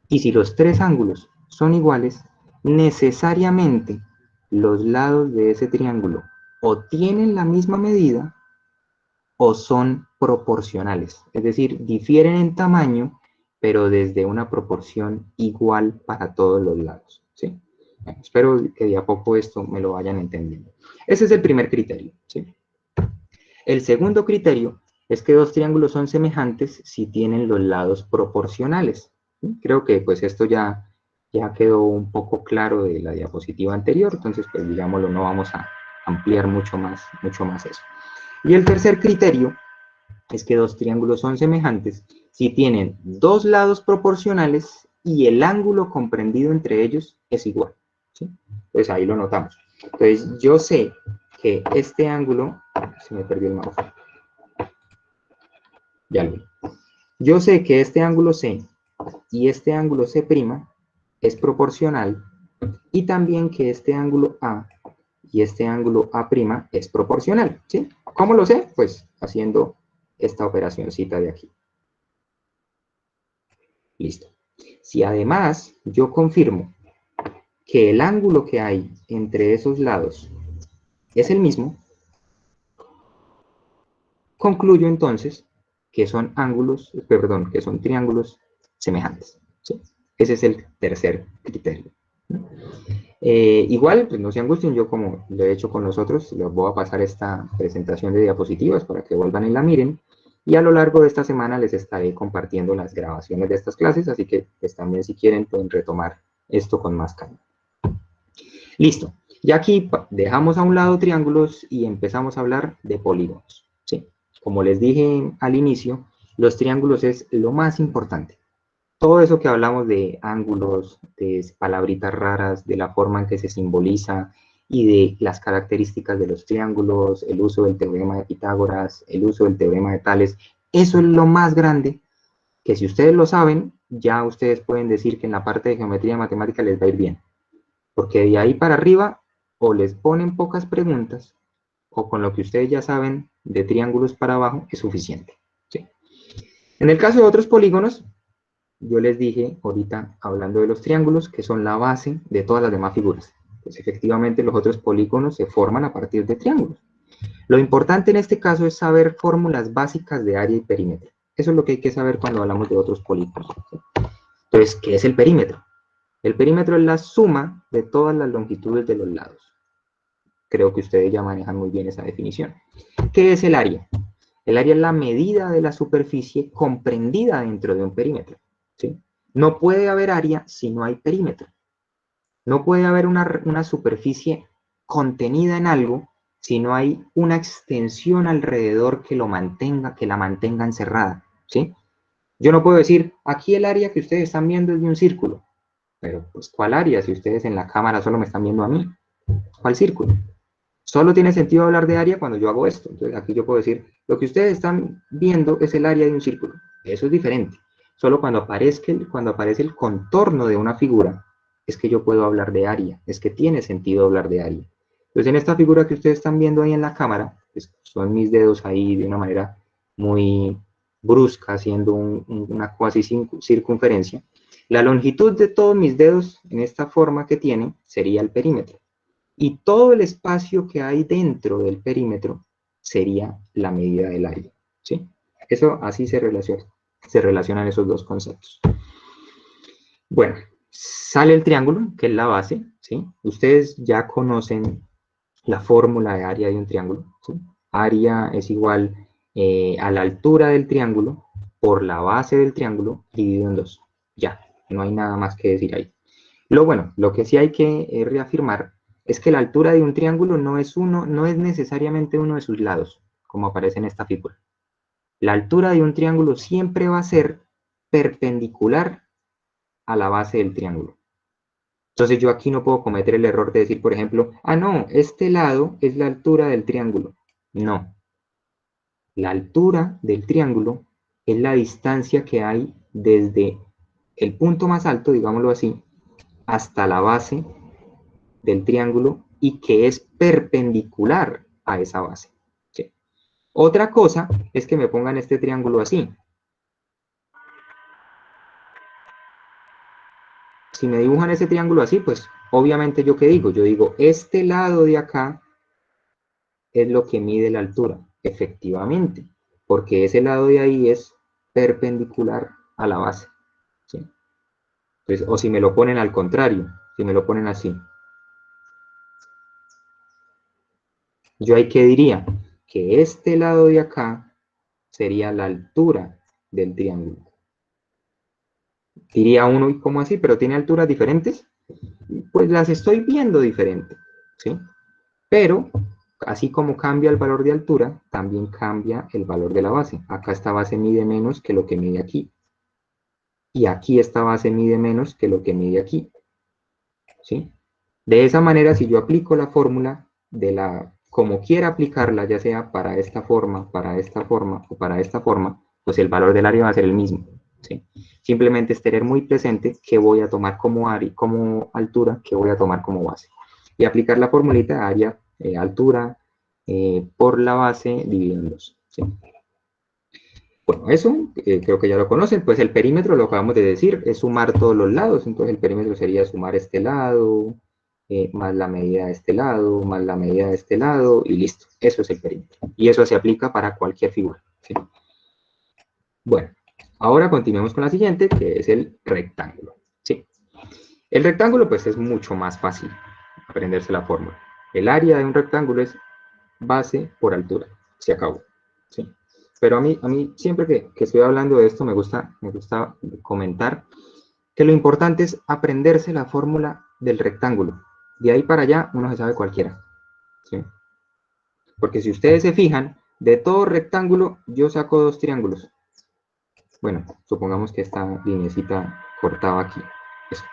Y si los tres ángulos son iguales, necesariamente los lados de ese triángulo o tienen la misma medida o son proporcionales, es decir, difieren en tamaño, pero desde una proporción igual para todos los lados. ¿Sí? Bueno, espero que de a poco esto me lo vayan entendiendo. Ese es el primer criterio. ¿Sí? El segundo criterio es que dos triángulos son semejantes si tienen los lados proporcionales. ¿Sí? Creo que pues esto ya quedó un poco claro de la diapositiva anterior, entonces pues digámoslo, no vamos a ampliar mucho más eso. Y el tercer criterio es que dos triángulos son semejantes si tienen dos lados proporcionales y el ángulo comprendido entre ellos es igual. ¿Sí? Pues ahí lo notamos. Entonces yo sé que este ángulo, se me perdió el mouse, ya lo vi. Yo sé que este ángulo C y este ángulo C' es proporcional y también que este ángulo A y este ángulo A' es proporcional. ¿Sí? ¿Cómo lo sé? Pues haciendo esta operacióncita de aquí. Listo. Si además yo confirmo que el ángulo que hay entre esos lados es el mismo, concluyo entonces que son que son triángulos semejantes. ¿Sí? Ese es el tercer criterio. Igual, pues no se angustien, yo como lo he hecho con nosotros, les voy a pasar esta presentación de diapositivas para que vuelvan y la miren, y a lo largo de esta semana les estaré compartiendo las grabaciones de estas clases, así que pues también si quieren pueden retomar esto con más calma. Listo, ya aquí dejamos a un lado triángulos y empezamos a hablar de polígonos. ¿Sí? Como les dije al inicio, los triángulos es lo más importante. todo eso que hablamos de ángulos, de palabritas raras, de la forma en que se simboliza y de las características de los triángulos, el uso del teorema de Pitágoras, el uso del teorema de Tales, eso es lo más grande que si ustedes lo saben, ya ustedes pueden decir que en la parte de geometría matemática les va a ir bien. Porque de ahí para arriba, o les ponen pocas preguntas, o con lo que ustedes ya saben de triángulos para abajo es suficiente. ¿Sí? En el caso de otros polígonos, yo les dije ahorita, hablando de los triángulos, que son la base de todas las demás figuras. Pues efectivamente los otros polígonos se forman a partir de triángulos. Lo importante en este caso es saber fórmulas básicas de área y perímetro. Eso es lo que hay que saber cuando hablamos de otros polígonos. ¿Sí? Entonces, ¿qué es el perímetro? El perímetro es la suma de todas las longitudes de los lados. Creo que ustedes ya manejan muy bien esa definición. ¿Qué es el área? El área es la medida de la superficie comprendida dentro de un perímetro. ¿Sí? No puede haber área si no hay perímetro. No puede haber una superficie contenida en algo si no hay una extensión alrededor que la mantenga encerrada. ¿Sí? Yo no puedo decir, aquí el área que ustedes están viendo es de un círculo. Pero, pues, ¿cuál área? Si ustedes en la cámara solo me están viendo a mí. ¿Cuál círculo? Solo tiene sentido hablar de área cuando yo hago esto. Entonces, aquí yo puedo decir, lo que ustedes están viendo es el área de un círculo. Eso es diferente. Solo cuando aparece el contorno de una figura, es que yo puedo hablar de área. Es que tiene sentido hablar de área. Entonces, en esta figura que ustedes están viendo ahí en la cámara, pues, son mis dedos ahí de una manera muy brusca, haciendo una cuasi circunferencia. La longitud de todos mis dedos en esta forma que tiene sería el perímetro. Y todo el espacio que hay dentro del perímetro sería la medida del área. ¿Sí? Eso así se relacionan esos dos conceptos. Bueno, sale el triángulo, que es la base. ¿Sí? Ustedes ya conocen la fórmula de área de un triángulo. ¿Sí? Área es igual a la altura del triángulo por la base del triángulo dividido en 2. Ya, no hay nada más que decir ahí. Lo que sí hay que reafirmar es que la altura de un triángulo no es necesariamente uno de sus lados, como aparece en esta figura. La altura de un triángulo siempre va a ser perpendicular a la base del triángulo. Entonces yo aquí no puedo cometer el error de decir, por ejemplo, no, este lado es la altura del triángulo. No. La altura del triángulo es la distancia que hay desde el punto más alto, digámoslo así, hasta la base del triángulo y que es perpendicular a esa base. ¿Sí? Otra cosa es que me pongan este triángulo así. Si me dibujan ese triángulo así, pues obviamente yo qué digo, yo digo, este lado de acá es lo que mide la altura, efectivamente, porque ese lado de ahí es perpendicular a la base. ¿Sí? Entonces, o si me lo ponen al contrario, si me lo ponen así, yo ahí qué diría, que este lado de acá sería la altura del triángulo. Diría uno, ¿y cómo así? ¿Pero tiene alturas diferentes? Pues las estoy viendo diferente, ¿sí? Pero, así como cambia el valor de altura, también cambia el valor de la base. Acá esta base mide menos que lo que mide aquí. Y aquí esta base mide menos que lo que mide aquí, ¿sí? De esa manera, si yo aplico la fórmula como quiera aplicarla, ya sea para esta forma o para esta forma, pues el valor del área va a ser el mismo. ¿Sí? Simplemente es tener muy presente qué voy a tomar como altura, qué voy a tomar como base. Y aplicar la formulita área, altura, por la base dividido en 2. ¿Sí? Bueno, eso creo que ya lo conocen. Pues el perímetro, lo acabamos de decir, es sumar todos los lados. Entonces el perímetro sería sumar este lado, más la medida de este lado, más la medida de este lado, y listo. Eso es el perímetro. Y eso se aplica para cualquier figura. ¿Sí? Bueno, ahora continuemos con la siguiente, que es el rectángulo. ¿Sí? El rectángulo, pues, es mucho más fácil aprenderse la fórmula. El área de un rectángulo es base por altura. Se acabó. ¿Sí? Pero a mí siempre que estoy hablando de esto, me gusta comentar que lo importante es aprenderse la fórmula del rectángulo. De ahí para allá, uno se sabe cualquiera. ¿Sí? Porque si ustedes se fijan, de todo rectángulo, yo saco dos triángulos. Bueno, supongamos que esta lineecita cortaba aquí. Eso.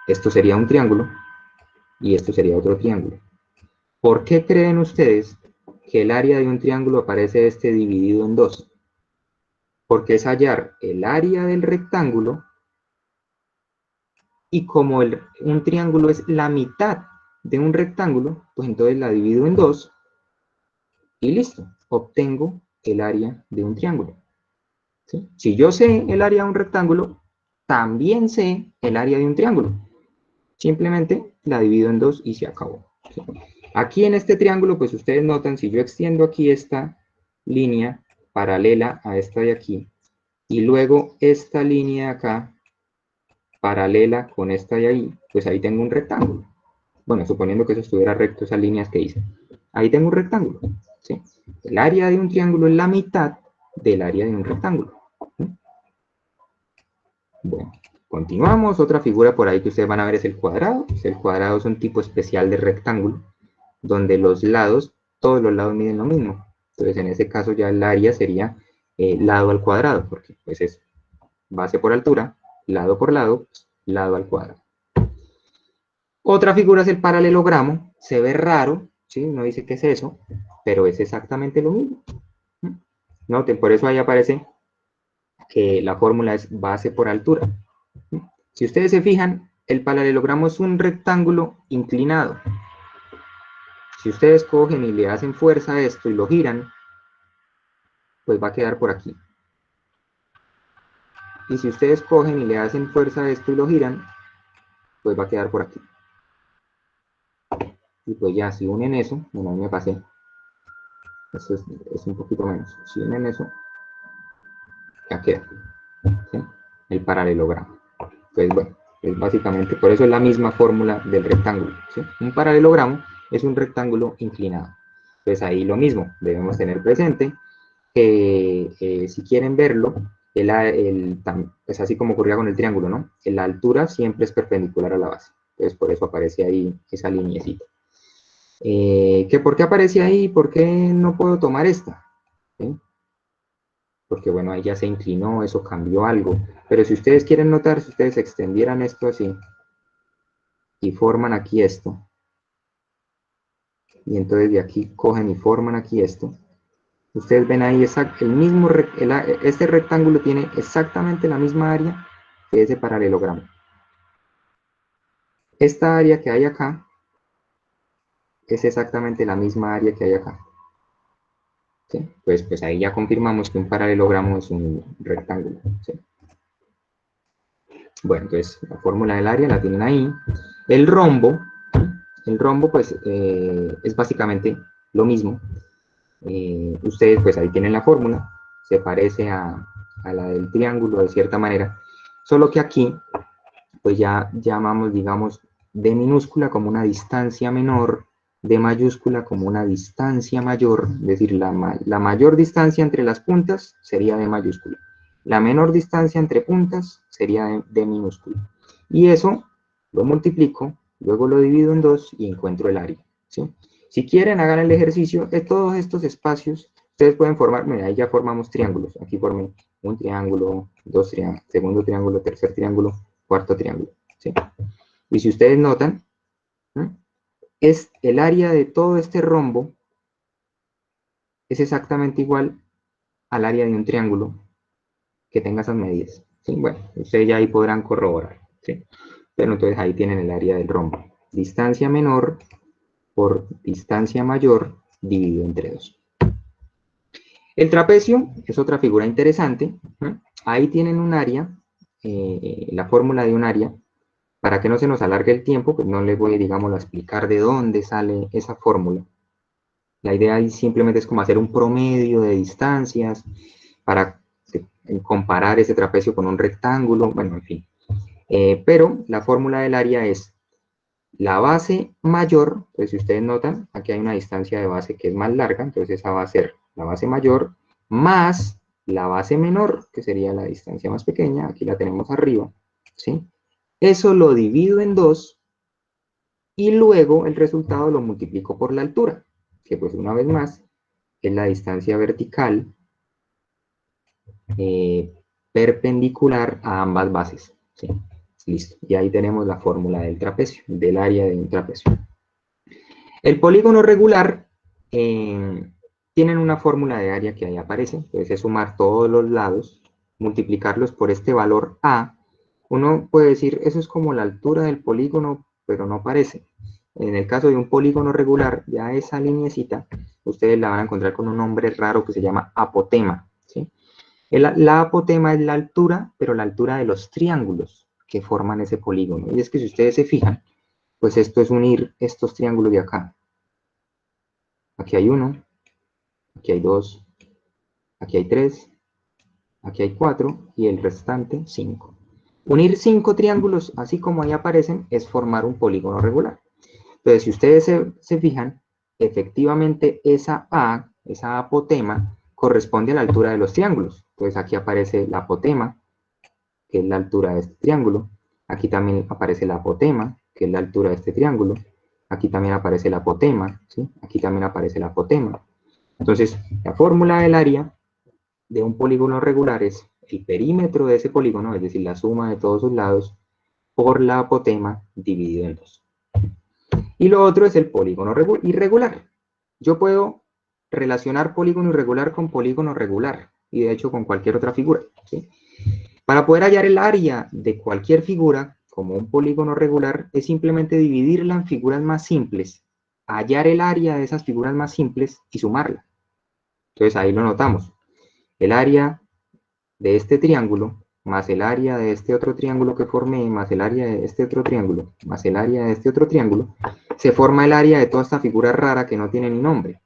Esto sería un triángulo y esto sería otro triángulo. ¿Por qué creen ustedes que el área de un triángulo aparece dividido en dos? Porque es hallar el área del rectángulo y como un triángulo es la mitad de un rectángulo, pues entonces la divido en dos y listo, obtengo el área de un triángulo. ¿Sí? Si yo sé el área de un rectángulo, también sé el área de un triángulo. Simplemente la divido en dos y se acabó. ¿Sí? Aquí en este triángulo, pues ustedes notan, si yo extiendo aquí esta línea paralela a esta de aquí, y luego esta línea de acá, paralela con esta de ahí, pues ahí tengo un rectángulo. Bueno, suponiendo que eso estuviera recto, esas líneas que hice. Ahí tengo un rectángulo. ¿Sí? El área de un triángulo es la mitad del área de un rectángulo. ¿Sí? Bueno, continuamos. Otra figura por ahí que ustedes van a ver es el cuadrado. El cuadrado es un tipo especial de rectángulo, donde los lados, todos los lados miden lo mismo. Entonces, en ese caso ya el área sería lado al cuadrado, porque pues es base por altura, lado por lado, lado al cuadrado. Otra figura es el paralelogramo. Se ve raro, ¿sí? Uno dice, ¿qué es eso? Pero es exactamente lo mismo. Noten, por eso ahí aparece que la fórmula es base por altura. Si ustedes se fijan, el paralelogramo es un rectángulo inclinado. Si ustedes cogen y le hacen fuerza a esto y lo giran, pues va a quedar por aquí. Y si ustedes cogen y le hacen fuerza a esto y lo giran, pues va a quedar por aquí. Y pues ya, si unen eso, bueno, ahí me pasé. Esto es un poquito menos. Si unen eso, ya queda. ¿Sí? El paralelogramo. Pues bueno, es básicamente, por eso es la misma fórmula del rectángulo. ¿Sí? Un paralelogramo es un rectángulo inclinado. Pues ahí lo mismo, debemos tener presente que si quieren verlo, es así como ocurría con el triángulo, ¿no? La altura siempre es perpendicular a la base. Entonces por eso aparece ahí esa lineecita. ¿Que por qué aparece ahí? ¿Por qué no puedo tomar esta? ¿Sí? Porque bueno, ahí ya se inclinó, eso cambió algo. Pero si ustedes quieren notar, si ustedes extendieran esto así y forman aquí esto, y entonces de aquí cogen y forman aquí esto, ustedes ven ahí el mismo, este rectángulo tiene exactamente la misma área que ese paralelogramo. Esta área que hay acá es exactamente la misma área que hay acá. ¿Sí? Pues ahí ya confirmamos que un paralelogramo es un rectángulo. ¿Sí? Bueno, entonces la fórmula del área la tienen ahí. El rombo pues es básicamente lo mismo. Ustedes pues ahí tienen la fórmula, se parece a la del triángulo de cierta manera, solo que aquí pues ya llamamos, digamos, D minúscula como una distancia menor, D mayúscula como una distancia mayor, es decir, la mayor distancia entre las puntas sería D mayúscula, la menor distancia entre puntas sería D minúscula, y eso lo multiplico, luego lo divido en dos y encuentro el área, ¿sí? Si quieren, hagan el ejercicio de todos estos espacios, ustedes pueden formar, mira, ahí ya formamos triángulos, aquí formé un triángulo, dos triángulos, segundo triángulo, tercer triángulo, cuarto triángulo, ¿sí? Y si ustedes notan, ¿sí? Es el área de todo este rombo es exactamente igual al área de un triángulo que tenga esas medidas, ¿sí? Bueno, ustedes ya ahí podrán corroborar, ¿sí? Pero entonces ahí tienen el área del rombo. Distancia menor por distancia mayor dividido entre 2. El trapecio es otra figura interesante, ¿sí? Ahí tienen un área, la fórmula de un área. Para que no se nos alargue el tiempo, pues no les voy, digamos, a explicar de dónde sale esa fórmula. La idea ahí simplemente es como hacer un promedio de distancias para comparar ese trapecio con un rectángulo, bueno, en fin. Pero la fórmula del área es la base mayor, pues si ustedes notan, aquí hay una distancia de base que es más larga, entonces esa va a ser la base mayor, más la base menor, que sería la distancia más pequeña, aquí la tenemos arriba, ¿sí? Eso lo divido en dos y luego el resultado lo multiplico por la altura, que pues una vez más es la distancia vertical perpendicular a ambas bases. ¿Sí? Listo. Y ahí tenemos la fórmula del trapecio, del área de un trapecio. El polígono regular tienen una fórmula de área que ahí aparece. Entonces es sumar todos los lados, multiplicarlos por este valor A. Uno puede decir, eso es como la altura del polígono, pero no parece. En el caso de un polígono regular, ya esa lineecita, ustedes la van a encontrar con un nombre raro que se llama apotema. ¿Sí? La apotema es la altura, pero la altura de los triángulos que forman ese polígono. Y es que si ustedes se fijan, pues esto es unir estos triángulos de acá. Aquí hay uno, aquí hay dos, aquí hay tres, aquí hay cuatro y el restante 5. Unir 5 triángulos, así como ahí aparecen, es formar un polígono regular. Entonces, si ustedes se fijan, efectivamente esa A, esa apotema, corresponde a la altura de los triángulos. Entonces aquí aparece la apotema, que es la altura de este triángulo. Aquí también aparece la apotema, que es la altura de este triángulo. Aquí también aparece la apotema, ¿sí? Aquí también aparece la apotema. Entonces, la fórmula del área de un polígono regular es el perímetro de ese polígono, es decir, la suma de todos sus lados, por la apotema dividido en 2. Y lo otro es el polígono irregular. Yo puedo relacionar polígono irregular con polígono regular, y de hecho con cualquier otra figura, ¿sí? Para poder hallar el área de cualquier figura, como un polígono regular, es simplemente dividirla en figuras más simples, hallar el área de esas figuras más simples y sumarla. Entonces ahí lo notamos. El área de este triángulo, más el área de este otro triángulo que formé, más el área de este otro triángulo, más el área de este otro triángulo, se forma el área de toda esta figura rara que no tiene ni nombre.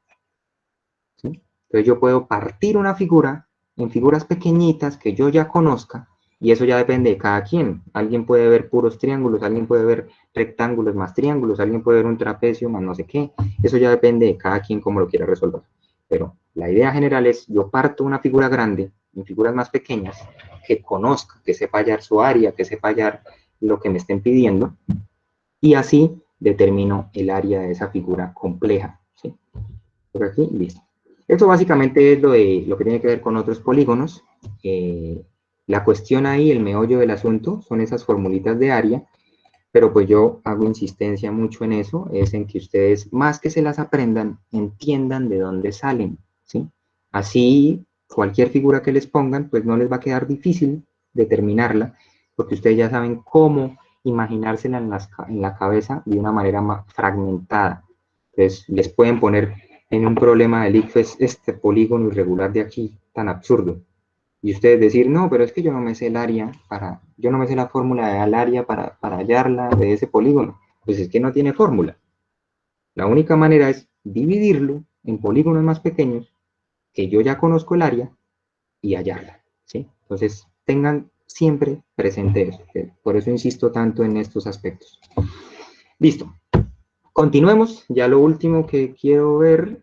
¿Sí? Entonces yo puedo partir una figura en figuras pequeñitas que yo ya conozca, y eso ya depende de cada quien. Alguien puede ver puros triángulos, alguien puede ver rectángulos más triángulos, alguien puede ver un trapecio más no sé qué. Eso ya depende de cada quien cómo lo quiera resolver. Pero la idea general es, yo parto una figura grande en figuras más pequeñas, que conozca, que sepa hallar su área, que sepa hallar lo que me estén pidiendo, y así determino el área de esa figura compleja. ¿Sí? Por aquí, listo. Esto básicamente es lo que tiene que ver con otros polígonos. La cuestión ahí, el meollo del asunto, son esas formulitas de área, pero pues yo hago insistencia mucho en eso, es en que ustedes, más que se las aprendan, entiendan de dónde salen, ¿sí? Así, cualquier figura que les pongan, pues no les va a quedar difícil determinarla, porque ustedes ya saben cómo imaginársela en la cabeza de una manera más fragmentada. Entonces, les pueden poner en un problema del ICFES este polígono irregular de aquí, tan absurdo. Y ustedes decir, no, pero es que yo no me sé el área yo no me sé la fórmula del área para hallarla de ese polígono. Pues es que no tiene fórmula. La única manera es dividirlo en polígonos más pequeños, que yo ya conozco el área, y hallarla, ¿sí? Entonces, tengan siempre presente eso. Por eso insisto tanto en estos aspectos. Listo. Continuemos, ya lo último que quiero ver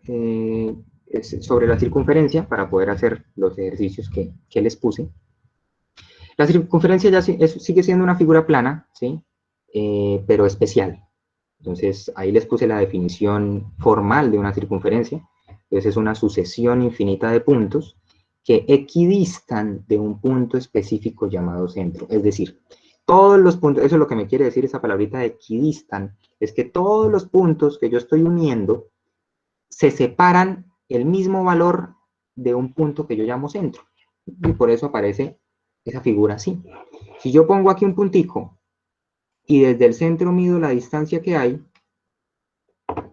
es sobre la circunferencia para poder hacer los ejercicios que les puse. La circunferencia ya sigue siendo una figura plana, ¿sí? Pero especial. Entonces, ahí les puse la definición formal de una circunferencia. Entonces, es una sucesión infinita de puntos que equidistan de un punto específico llamado centro. Es decir, todos los puntos, eso es lo que me quiere decir esa palabrita de equidistan, es que todos los puntos que yo estoy uniendo se separan el mismo valor de un punto que yo llamo centro. Y por eso aparece esa figura así. Si yo pongo aquí un puntico y desde el centro mido la distancia que hay,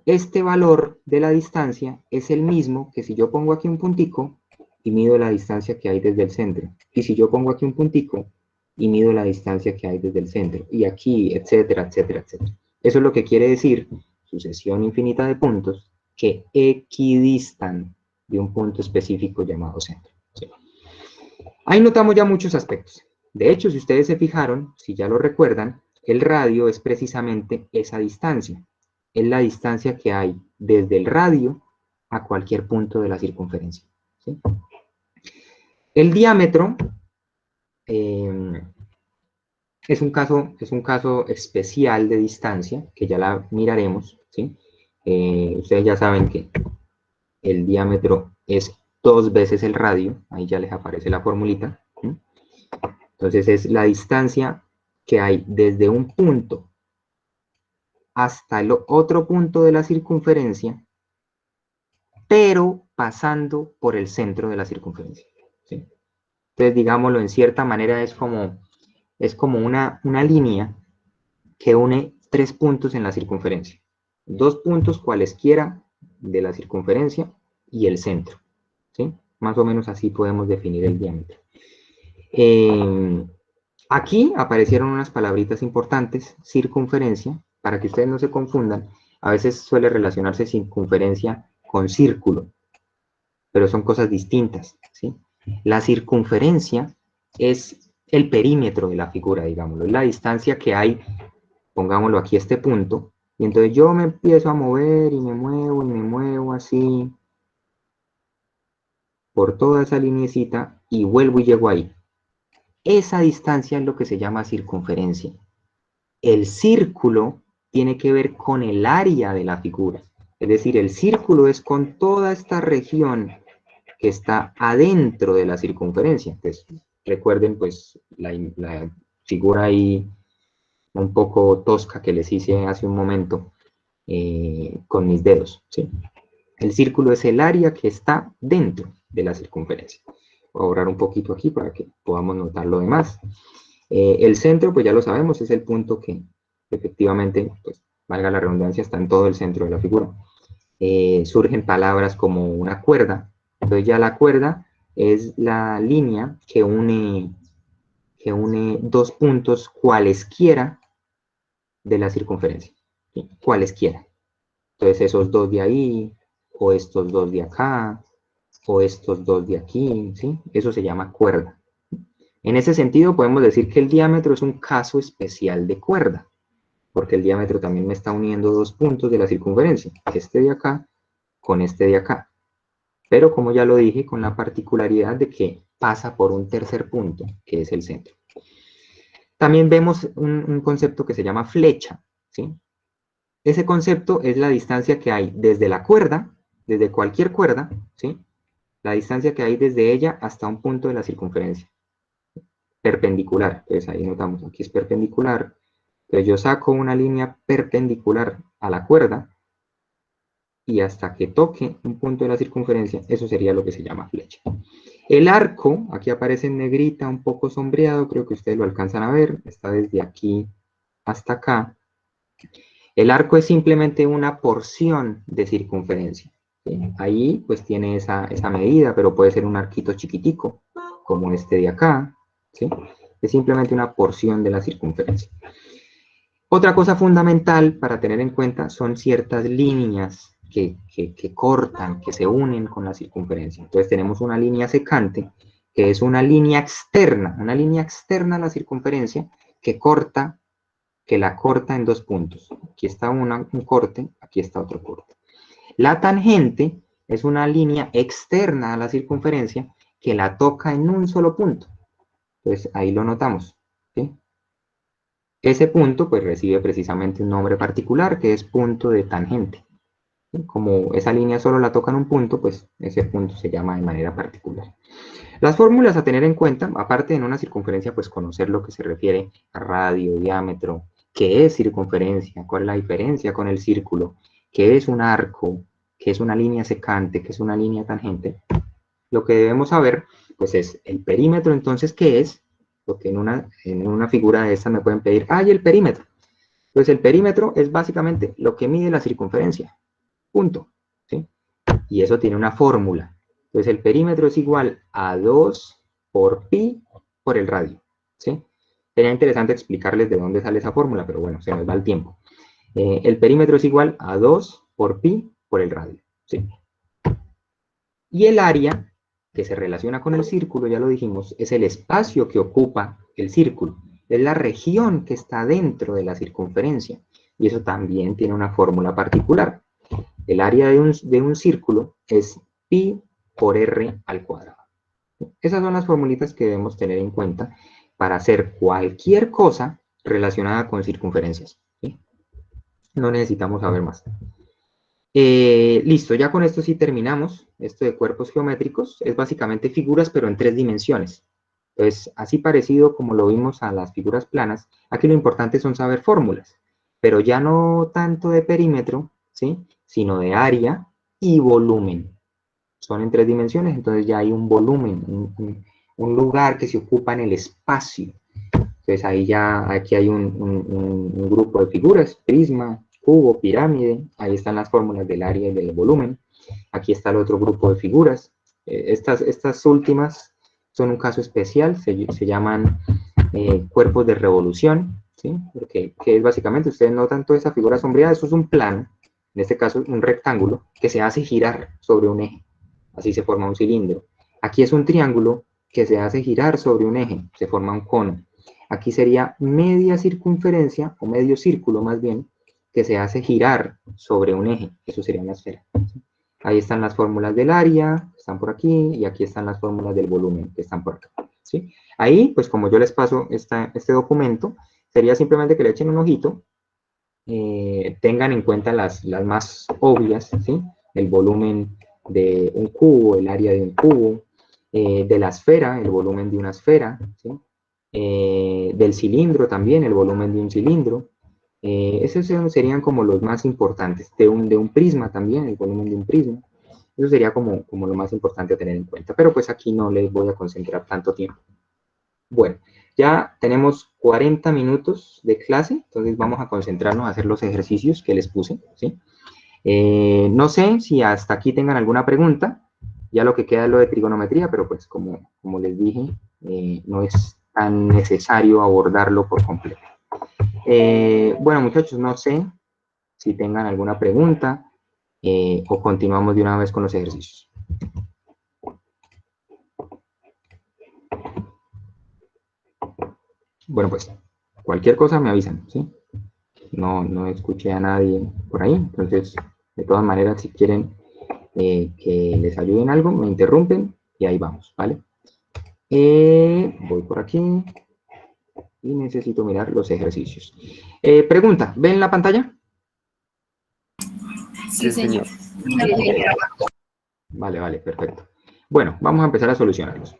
este valor de la distancia es el mismo que si yo pongo aquí un puntico y mido la distancia que hay desde el centro. Y si yo pongo aquí un puntico y mido la distancia que hay desde el centro. Y aquí, etcétera, etcétera, etcétera. Eso es lo que quiere decir sucesión infinita de puntos que equidistan de un punto específico llamado centro. ¿Sí? Ahí notamos ya muchos aspectos. De hecho, si ustedes se fijaron, si ya lo recuerdan, el radio es precisamente esa distancia. Es la distancia que hay desde el radio a cualquier punto de la circunferencia. ¿Sí? El diámetro es un caso especial de distancia, que ya la miraremos. ¿Sí? Ustedes ya saben que el diámetro es 2 veces el radio, ahí ya les aparece la formulita. ¿Sí? Entonces es la distancia que hay desde un punto hasta el otro punto de la circunferencia, pero pasando por el centro de la circunferencia. ¿Sí? Entonces, digámoslo, en cierta manera es como una línea que une 3 puntos en la circunferencia. 2 puntos cualesquiera de la circunferencia y el centro. ¿Sí? Más o menos así podemos definir el diámetro. Aquí aparecieron unas palabritas importantes, circunferencia, para que ustedes no se confundan. A veces suele relacionarse circunferencia con círculo, pero son cosas distintas, ¿sí? La circunferencia es el perímetro de la figura, digámoslo, es la distancia que hay, pongámoslo aquí, este punto, y entonces yo me empiezo a mover y me muevo así, por toda esa lineecita, y vuelvo y llego ahí. Esa distancia es lo que se llama circunferencia. El círculo tiene que ver con el área de la figura, es decir, el círculo es con toda esta región que está adentro de la circunferencia. Entonces, recuerden pues la figura ahí un poco tosca que les hice hace un momento con mis dedos, ¿sí? El círculo es el área que está dentro de la circunferencia. Voy a borrar un poquito aquí para que podamos notar lo demás. El centro, pues ya lo sabemos, es el punto que efectivamente, pues valga la redundancia, está en todo el centro de la figura. Surgen palabras como una cuerda. Entonces ya la cuerda es la línea que une 2 puntos cualesquiera de la circunferencia. ¿Sí? Cualesquiera. Entonces esos 2 de ahí, o estos 2 de acá, o estos 2 de aquí, ¿sí? Eso se llama cuerda. En ese sentido podemos decir que el diámetro es un caso especial de cuerda, porque el diámetro también me está uniendo 2 puntos de la circunferencia, este de acá con este de acá. Pero como ya lo dije, con la particularidad de que pasa por un tercer punto, que es el centro. También vemos un concepto que se llama flecha, ¿sí? Ese concepto es la distancia que hay desde la cuerda, desde cualquier cuerda, ¿sí? La distancia que hay desde ella hasta un punto de la circunferencia. Perpendicular, entonces ahí notamos, aquí es perpendicular. Entonces yo saco una línea perpendicular a la cuerda y hasta que toque un punto de la circunferencia, eso sería lo que se llama flecha. El arco, aquí aparece en negrita, un poco sombreado, creo que ustedes lo alcanzan a ver, está desde aquí hasta acá. El arco es simplemente una porción de circunferencia. ¿Sí? Ahí pues tiene esa medida, pero puede ser un arquito chiquitico, como este de acá. ¿Sí? Es simplemente una porción de la circunferencia. Otra cosa fundamental para tener en cuenta son ciertas líneas que cortan, que se unen con la circunferencia. Entonces tenemos una línea secante, que es una línea externa a la circunferencia que la corta en 2 puntos. Aquí está un corte, aquí está otro corte. La tangente es una línea externa a la circunferencia que la toca en un solo punto. Entonces ahí lo notamos. ¿Sí? Ese punto pues recibe precisamente un nombre particular que es punto de tangente. Como esa línea solo la toca en un punto, pues ese punto se llama de manera particular. Las fórmulas a tener en cuenta, aparte en una circunferencia, pues conocer lo que se refiere a radio, diámetro, qué es circunferencia, cuál es la diferencia con el círculo, qué es un arco, qué es una línea secante, qué es una línea tangente. Lo que debemos saber, pues es el perímetro, entonces, ¿qué es? Porque en una figura de esta me pueden pedir, ¡ay, el perímetro! Pues el perímetro es básicamente lo que mide la circunferencia, punto, ¿sí? Y eso tiene una fórmula. Entonces el perímetro es igual a 2 por pi por el radio, ¿sí? Sería interesante explicarles de dónde sale esa fórmula, pero bueno, se nos va el tiempo. El perímetro es igual a 2 por pi por el radio, ¿sí? Y el área, que se relaciona con el círculo, ya lo dijimos, es el espacio que ocupa el círculo. Es la región que está dentro de la circunferencia. Y eso también tiene una fórmula particular. El área de un círculo es pi por r al cuadrado. Esas son las formulitas que debemos tener en cuenta para hacer cualquier cosa relacionada con circunferencias. ¿Sí? No necesitamos saber más. Listo, ya con esto sí terminamos. Esto de cuerpos geométricos es básicamente figuras, pero en 3 dimensiones. Entonces, así parecido como lo vimos a las figuras planas, aquí lo importante son saber fórmulas, pero ya no tanto de perímetro, ¿sí? Sino de área y volumen. Son en 3 dimensiones, entonces ya hay un volumen, un lugar que se ocupa en el espacio. Entonces ahí ya, aquí hay un grupo de figuras, prisma, cubo, pirámide, ahí están las fórmulas del área y del volumen. Aquí está el otro grupo de figuras. Estas últimas son un caso especial, se llaman cuerpos de revolución, ¿sí? Porque que es básicamente, ustedes notan toda esa figura sombreada, eso es un plano, en este caso un rectángulo, que se hace girar sobre un eje, así se forma un cilindro. Aquí es un triángulo que se hace girar sobre un eje, se forma un cono. Aquí sería media circunferencia, o medio círculo más bien, que se hace girar sobre un eje, eso sería una esfera. Ahí están las fórmulas del área, están por aquí, y aquí están las fórmulas del volumen, que están por acá, ¿sí? Ahí, pues como yo les paso este documento, sería simplemente que le echen un ojito, tengan en cuenta las más obvias, ¿sí? El volumen de un cubo, el área de un cubo, de la esfera, el volumen de una esfera, ¿sí? Del cilindro también, el volumen de un cilindro. Esos serían como los más importantes. De un prisma también, el volumen de un prisma. Eso sería como lo más importante a tener en cuenta. Pero pues aquí no les voy a concentrar tanto tiempo. Bueno, ya tenemos 40 minutos de clase, entonces vamos a concentrarnos a hacer los ejercicios que les puse, ¿sí? No sé si hasta aquí tengan alguna pregunta, ya lo que queda es lo de trigonometría, pero pues como les dije, no es tan necesario abordarlo por completo. Bueno, muchachos, no sé si tengan alguna pregunta o continuamos de una vez con los ejercicios. Bueno, pues cualquier cosa me avisan, ¿sí? No escuché a nadie por ahí, entonces, de todas maneras, si quieren que les ayuden algo, me interrumpen y ahí vamos, ¿vale? Voy por aquí y necesito mirar los ejercicios. Pregunta, ¿ven la pantalla? Sí, señor. Vale, perfecto. Bueno, vamos a empezar a solucionarlos.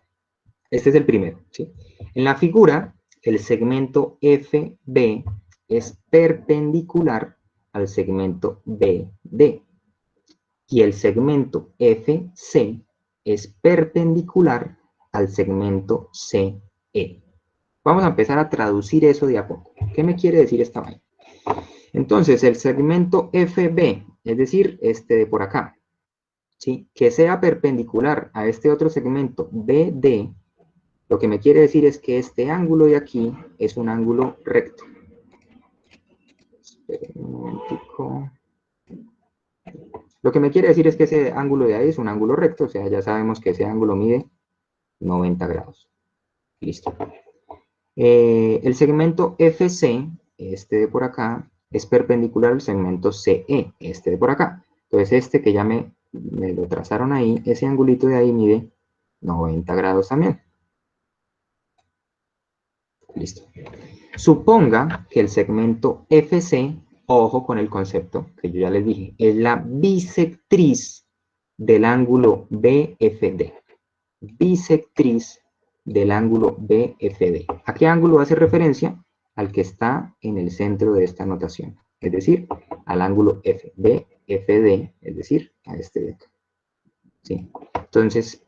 Este es el primero, ¿sí? En la figura, el segmento FB es perpendicular al segmento BD. Y el segmento FC es perpendicular al segmento CE. Vamos a empezar a traducir eso de a poco. ¿Qué me quiere decir esta vaina? Entonces, el segmento FB, es decir, este de por acá, ¿sí? Que sea perpendicular a este otro segmento BD, lo que me quiere decir es que este ángulo de aquí es un ángulo recto. Esperen un momentico. Lo que me quiere decir es que ese ángulo de ahí es un ángulo recto, o sea, ya sabemos que ese ángulo mide 90 grados. Listo. El segmento FC, este de por acá, es perpendicular al segmento CE, este de por acá. Entonces, este que ya me lo trazaron ahí, ese angulito de ahí mide 90 grados también. Listo. Suponga que el segmento FC, ojo con el concepto que yo ya les dije, es la bisectriz del ángulo BFD. Bisectriz del ángulo BFD. ¿A qué ángulo hace referencia? Al que está en el centro de esta notación, es decir, al ángulo BFD, es decir, a este de acá. ¿Sí? Entonces,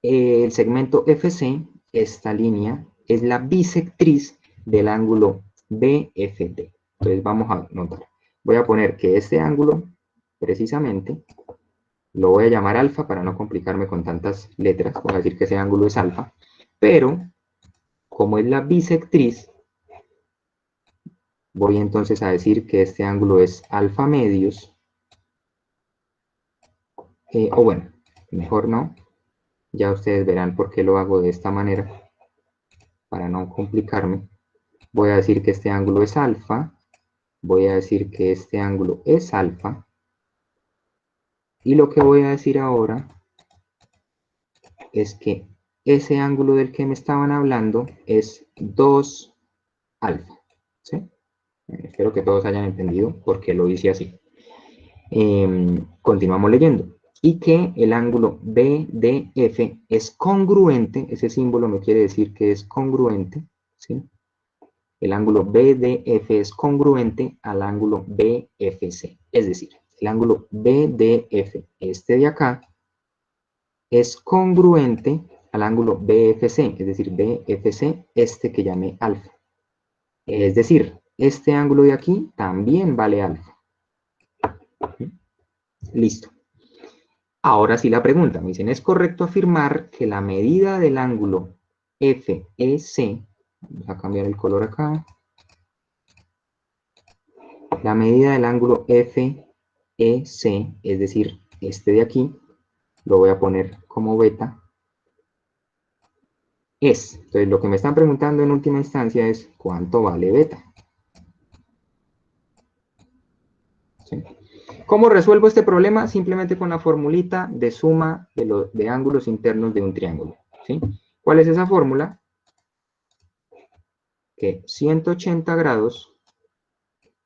el segmento FC, esta línea, es la bisectriz del ángulo BFD. Entonces vamos a notar. Voy a poner que este ángulo, precisamente, lo voy a llamar alfa para no complicarme con tantas letras. Voy a decir que ese ángulo es alfa. Pero, como es la bisectriz, voy entonces a decir que este ángulo es alfa medios. O bueno, mejor no. Ya ustedes verán por qué lo hago de esta manera, para no complicarme. Voy a decir que este ángulo es alfa. Voy a decir que este ángulo es alfa. Y lo que voy a decir ahora es que ese ángulo del que me estaban hablando es 2 alfa. ¿Sí? Espero que todos hayan entendido por qué lo hice así. Continuamos leyendo. Y que el ángulo BDF es congruente, ese símbolo me quiere decir que es congruente, ¿sí? El ángulo BDF es congruente al ángulo BFC. Es decir, el ángulo BDF, este de acá, es congruente al ángulo BFC, es decir, BFC, este que llamé alfa. Es decir, este ángulo de aquí también vale alfa. Listo. Ahora sí la pregunta, me dicen, ¿es correcto afirmar que la medida del ángulo FEC, vamos a cambiar el color acá, la medida del ángulo FEC, es decir, este de aquí, lo voy a poner como beta, es, entonces lo que me están preguntando en última instancia es, ¿cuánto vale beta? ¿Sí? ¿Cómo resuelvo este problema? Simplemente con la formulita de suma de ángulos internos de un triángulo, ¿sí? ¿Cuál es esa fórmula? Que 180 grados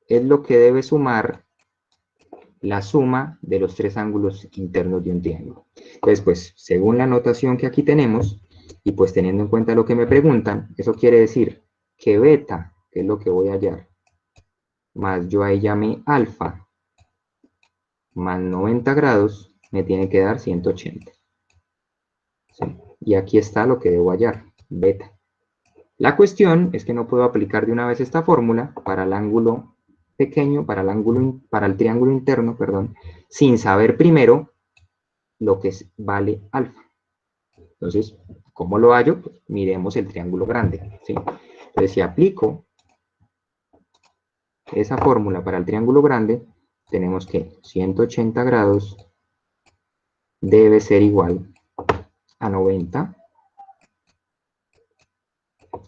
es lo que debe sumar la suma de los tres ángulos internos de un triángulo. Entonces, pues, según la notación que aquí tenemos, y pues teniendo en cuenta lo que me preguntan, eso quiere decir que beta, que es lo que voy a hallar, más yo ahí llamé alfa, más 90 grados, me tiene que dar 180. ¿Sí? Y aquí está lo que debo hallar, beta. La cuestión es que no puedo aplicar de una vez esta fórmula para el ángulo pequeño, para el triángulo interno, perdón, sin saber primero lo que vale alfa. Entonces, ¿cómo lo hallo? Pues miremos el triángulo grande, ¿sí? Entonces, si aplico esa fórmula para el triángulo grande, tenemos que 180 grados debe ser igual a 90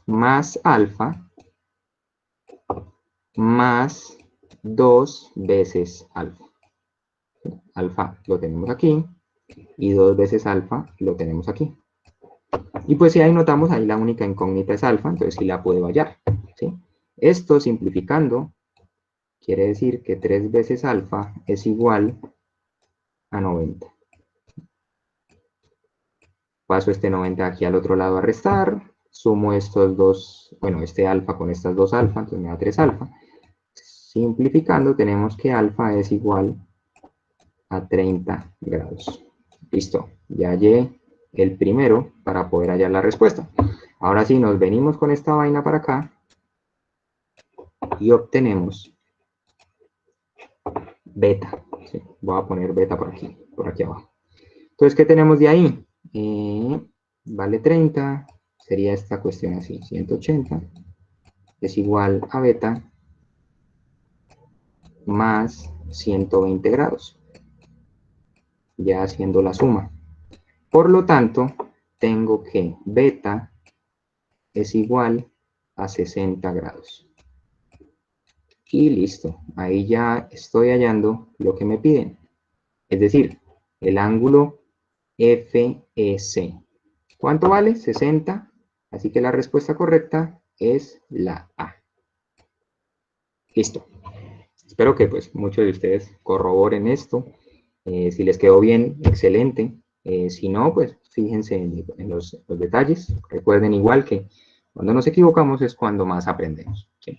más alfa más 2 veces alfa. Alfa lo tenemos aquí y 2 veces alfa lo tenemos aquí. Y pues si ahí notamos, ahí la única incógnita es alfa, entonces sí la puedo hallar, ¿sí? Esto simplificando quiere decir que 3 veces alfa es igual a 90. Paso este 90 aquí al otro lado a restar, sumo estos dos, bueno, este alfa con estas dos alfa, entonces me da 3 alfa. Simplificando tenemos que alfa es igual a 30 grados. Listo, ya hallé el primero para poder hallar la respuesta. Ahora sí, nos venimos con esta vaina para acá y obtenemos beta. ¿Sí? Voy a poner beta por aquí abajo. Entonces, ¿qué tenemos de ahí? Vale 30, sería esta cuestión así, 180 es igual a beta más 120 grados, ya haciendo la suma. Por lo tanto, tengo que beta es igual a 60 grados. Y listo, ahí ya estoy hallando lo que me piden. Es decir, el ángulo FEC. ¿Cuánto vale? 60. Así que la respuesta correcta es la A. Listo. Espero que pues muchos de ustedes corroboren esto. Si les quedó bien, excelente. Si no, pues fíjense en los detalles. Recuerden igual que cuando nos equivocamos es cuando más aprendemos. ¿Sí?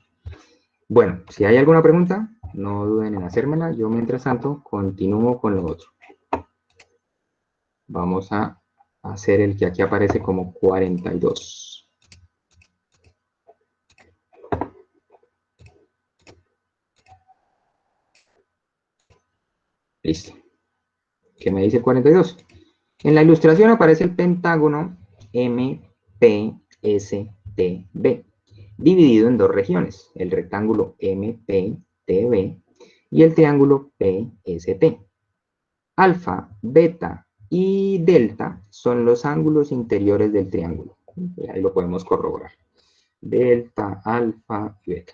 Bueno, si hay alguna pregunta, no duden en hacérmela. Yo, mientras tanto, continúo con lo otro. Vamos a hacer el que aquí aparece como 42. Listo. ¿Qué me dice el 42? En la ilustración aparece el pentágono MPSTB, dividido en dos regiones, el rectángulo MPTB y el triángulo PST. Alfa, beta y delta son los ángulos interiores del triángulo. Ahí lo podemos corroborar. Delta, alfa y beta.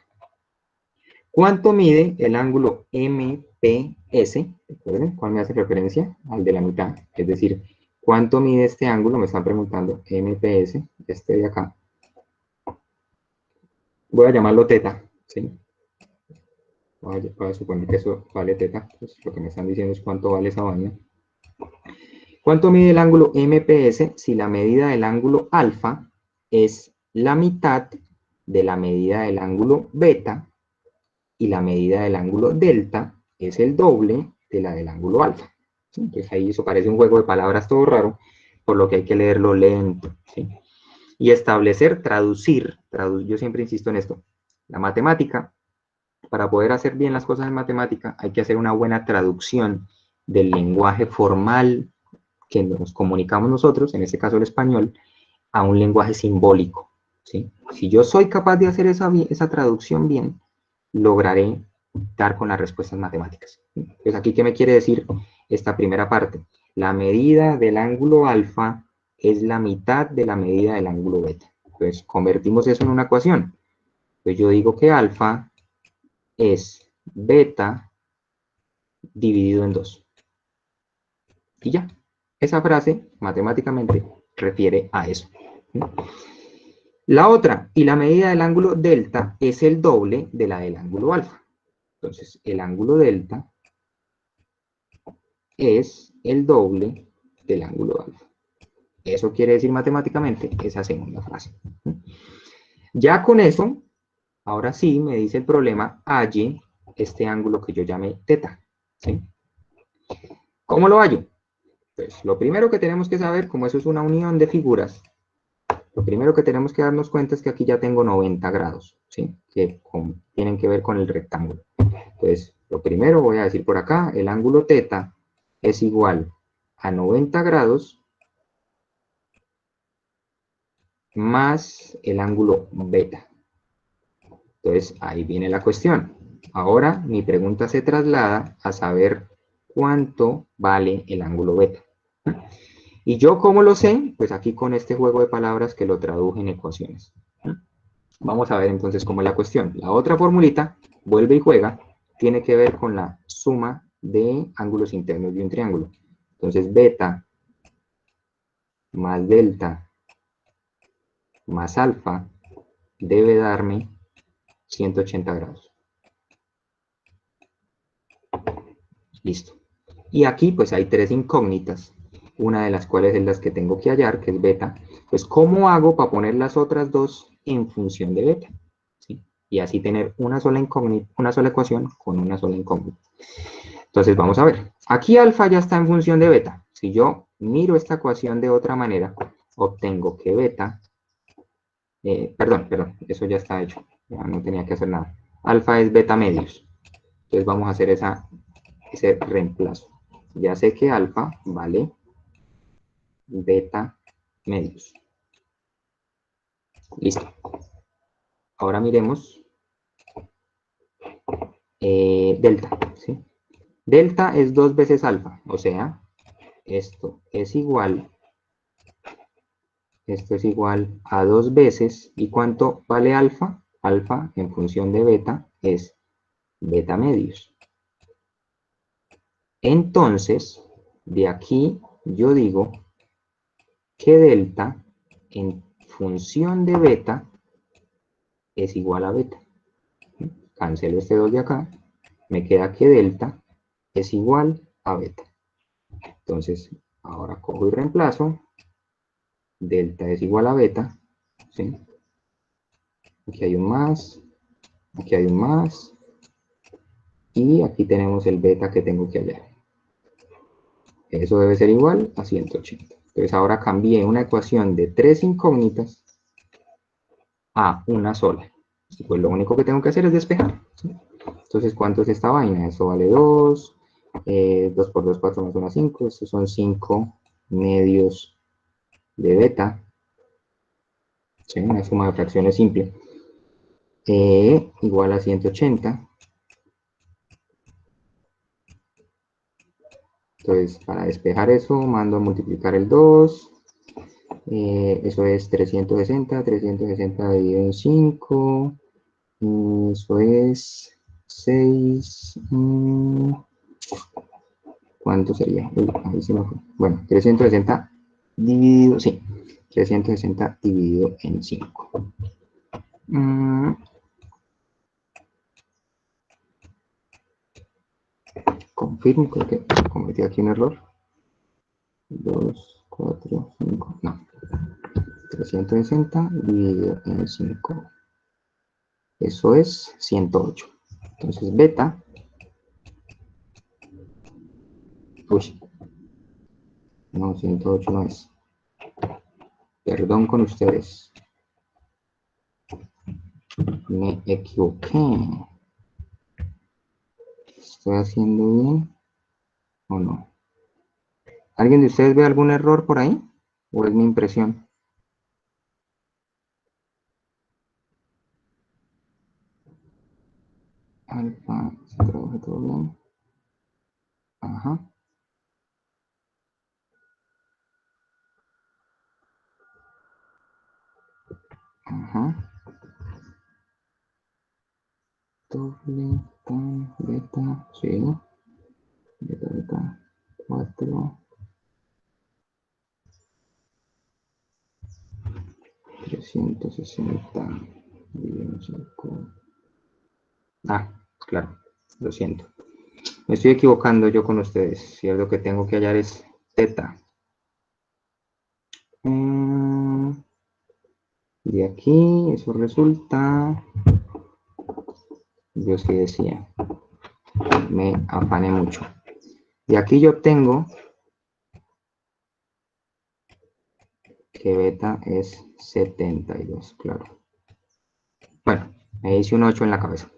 ¿Cuánto mide el ángulo MPS? ¿Recuerden cuál me hace referencia? Al de la mitad. Es decir, ¿cuánto mide este ángulo? Me están preguntando MPS, este de acá. Voy a llamarlo teta, ¿sí? Voy a suponer que eso vale teta, pues lo que me están diciendo es cuánto vale esa vaina. ¿Cuánto mide el ángulo MPS si la medida del ángulo alfa es la mitad de la medida del ángulo beta y la medida del ángulo delta es el doble de la del ángulo alfa? ¿Sí? Entonces ahí eso parece un juego de palabras todo raro, por lo que hay que leerlo lento, ¿sí? Y establecer, traducir, yo siempre insisto en esto, la matemática, para poder hacer bien las cosas en matemática, hay que hacer una buena traducción del lenguaje formal que nos comunicamos nosotros, en este caso el español, a un lenguaje simbólico, ¿sí? Si yo soy capaz de hacer esa traducción bien, lograré dar con las respuestas matemáticas. Entonces, ¿aquí qué me quiere decir esta primera parte? La medida del ángulo alfa es la mitad de la medida del ángulo beta. Entonces, convertimos eso en una ecuación. Entonces, yo digo que alfa es beta dividido en 2. Y ya. Esa frase, matemáticamente, refiere a eso. La otra, y la medida del ángulo delta es el doble de la del ángulo alfa. Entonces, el ángulo delta es el doble del ángulo alfa. Eso quiere decir matemáticamente esa segunda frase. Ya con eso, ahora sí me dice el problema, halle este ángulo que yo llamé teta. ¿Sí? ¿Cómo lo hallo? Pues lo primero que tenemos que saber, como eso es una unión de figuras, lo primero que tenemos que darnos cuenta es que aquí ya tengo 90 grados, ¿sí? Que tienen que ver con el rectángulo. Entonces, lo primero voy a decir por acá, el ángulo teta es igual a 90 grados más el ángulo beta. Entonces, ahí viene la cuestión. Ahora, mi pregunta se traslada a saber cuánto vale el ángulo beta. ¿Y yo cómo lo sé? Pues aquí con este juego de palabras que lo traduje en ecuaciones. Vamos a ver entonces cómo es la cuestión. La otra formulita, vuelve y juega, tiene que ver con la suma de ángulos internos de un triángulo. Entonces, beta más delta más alfa debe darme 180 grados. Listo. Y aquí pues hay tres incógnitas, una de las cuales es las que tengo que hallar, que es beta. Pues, ¿cómo hago para poner las otras dos en función de beta? ¿Sí? Y así tener una sola incógnita, una sola ecuación con una sola incógnita. Entonces, vamos a ver. Aquí alfa ya está en función de beta. Si yo miro esta ecuación de otra manera, obtengo que beta, perdón, eso ya está hecho. Ya no tenía que hacer nada. Alfa es beta medios. Entonces, vamos a hacer ese reemplazo. Ya sé que alfa vale beta medios. Listo. Ahora miremos delta, ¿sí? Delta es 2 veces alfa, o sea, esto es igual a 2 veces, ¿y cuánto vale alfa? Alfa en función de beta es beta medios. Entonces, de aquí yo digo que delta en función de beta es igual a beta. Cancelo este 2 de acá, me queda que delta es igual a beta. Entonces, ahora cojo y reemplazo, delta es igual a beta, ¿sí? Aquí hay un más, aquí hay un más, y aquí tenemos el beta que tengo que hallar. Eso debe ser igual a 180. Entonces ahora cambié una ecuación de 3 incógnitas a una sola. Pues lo único que tengo que hacer es despejar, ¿sí? Entonces, ¿cuánto es esta vaina? Esto vale 2, 2 por 2, 4 más 1, 5. Estos son 5 medios de beta, ¿sí? Una suma de fracciones simple. Igual a 180. Entonces, para despejar eso, mando a multiplicar el 2. Eso es 360 dividido en 5. Eso es 6. ¿Cuánto sería? Ahí se me fue. Bueno, 360 dividido, sí, 360 dividido en 5. confirmo, creo que cometí aquí un error. 2, 4, 5, no. 360 dividido en 5. Eso es 108. Entonces, beta. Uy. No, 108 no es. Perdón con ustedes. Me equivoqué. ¿Estoy haciendo bien o no? ¿Alguien de ustedes ve algún error por ahí? ¿O es mi impresión? Alfa, se trabaja todo bien. Ajá. Ajá. Doble, beta, sí. Beta, beta, 4. 360. Dividido en 5. Ah, claro. Lo siento. Me estoy equivocando yo con ustedes. Si lo que tengo que hallar es teta. De aquí, eso resulta... Yo sí decía. Me afané mucho. De aquí yo obtengo que beta es 72, claro. Bueno, me hice un 8 en la cabeza.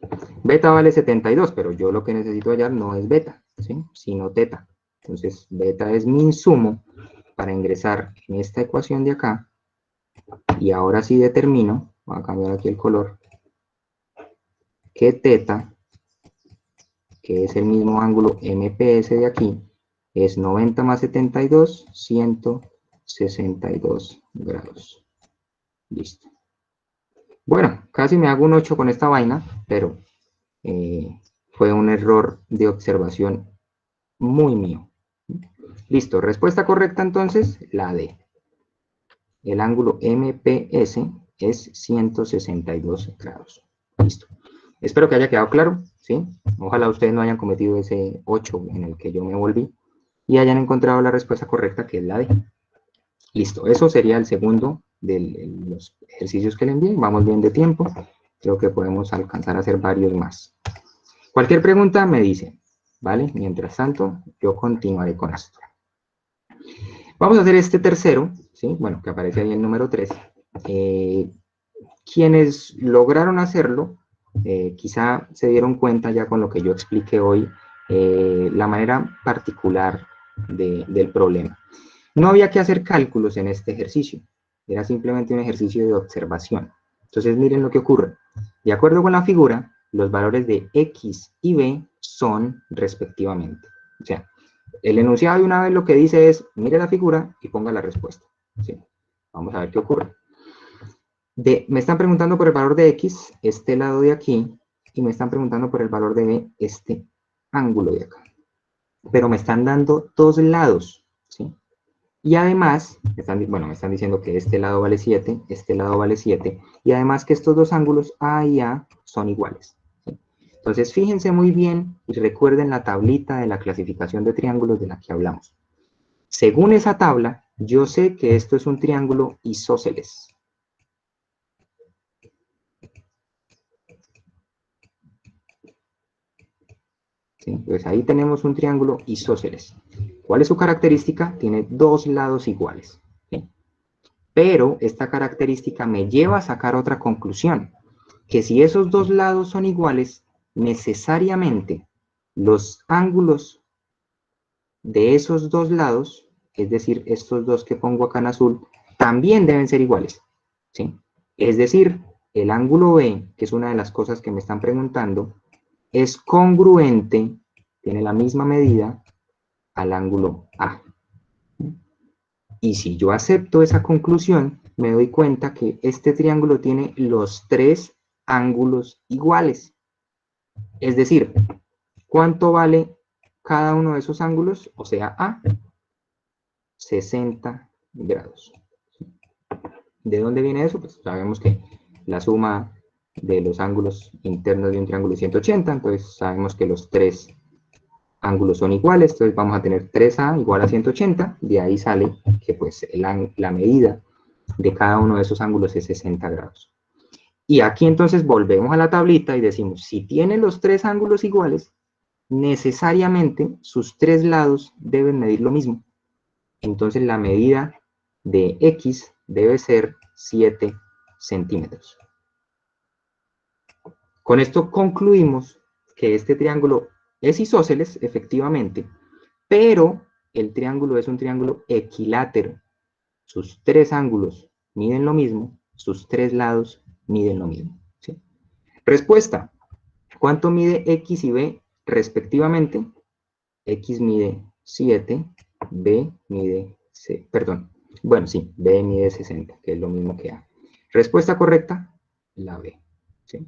Beta vale 72, pero yo lo que necesito hallar no es beta, ¿sí? Sino teta. Entonces, beta es mi insumo para ingresar en esta ecuación de acá. Y ahora sí determino, voy a cambiar aquí el color, que teta, que es el mismo ángulo MPS de aquí, es 90 más 72, 162 grados. Listo. Bueno, casi me hago un 8 con esta vaina, pero fue un error de observación muy mío. Listo, respuesta correcta entonces, la D. El ángulo MPS es 162 grados. Listo. Espero que haya quedado claro, ¿sí? Ojalá ustedes no hayan cometido ese 8 en el que yo me volví y hayan encontrado la respuesta correcta, que es la D. Listo, eso sería el segundo de los ejercicios que le envié. Vamos bien de tiempo. Creo que podemos alcanzar a hacer varios más. Cualquier pregunta me dice, ¿vale? Mientras tanto, yo continuaré con esto. Vamos a hacer este tercero, ¿sí? Bueno, que aparece ahí el número 3. Quienes lograron hacerlo, quizá se dieron cuenta ya con lo que yo expliqué hoy, la manera particular del problema. No había que hacer cálculos en este ejercicio, era simplemente un ejercicio de observación. Entonces miren lo que ocurre. De acuerdo con la figura, los valores de X y B son respectivamente. O sea, el enunciado de una vez lo que dice es, mire la figura y ponga la respuesta. ¿Sí? Vamos a ver qué ocurre. Me están preguntando por el valor de X, este lado de aquí, y me están preguntando por el valor de B, este ángulo de acá. Pero me están dando dos lados, ¿sí? Y además, me están diciendo que este lado vale 7, este lado vale 7, y además que estos dos ángulos A y A son iguales. ¿Sí? Entonces, fíjense muy bien y recuerden la tablita de la clasificación de triángulos de la que hablamos. Según esa tabla, yo sé que esto es un triángulo isósceles. ¿Sí? Pues ahí tenemos un triángulo isósceles. ¿Cuál es su característica? Tiene dos lados iguales. ¿Sí? Pero esta característica me lleva a sacar otra conclusión, que si esos dos lados son iguales, necesariamente los ángulos de esos dos lados, es decir, estos dos que pongo acá en azul, también deben ser iguales. ¿Sí? Es decir, el ángulo B, que es una de las cosas que me están preguntando, es congruente, tiene la misma medida al ángulo A. Y si yo acepto esa conclusión, me doy cuenta que este triángulo tiene los tres ángulos iguales. Es decir, ¿cuánto vale cada uno de esos ángulos? O sea, A, 60 grados. ¿De dónde viene eso? Pues sabemos que la suma de los ángulos internos de un triángulo es 180, entonces sabemos que los tres ángulos son iguales, entonces vamos a tener 3A igual a 180, de ahí sale que pues la medida de cada uno de esos ángulos es 60 grados. Y aquí entonces volvemos a la tablita y decimos, si tienen los tres ángulos iguales, necesariamente sus tres lados deben medir lo mismo. Entonces la medida de X debe ser 7 centímetros. Con esto concluimos que este triángulo es isósceles, efectivamente, pero el triángulo es un triángulo equilátero. Sus tres ángulos miden lo mismo, sus tres lados miden lo mismo. ¿Sí? Respuesta. ¿Cuánto mide X y B respectivamente? X mide 7, B mide, B mide 60, que es lo mismo que A. Respuesta correcta, la B. ¿Sí?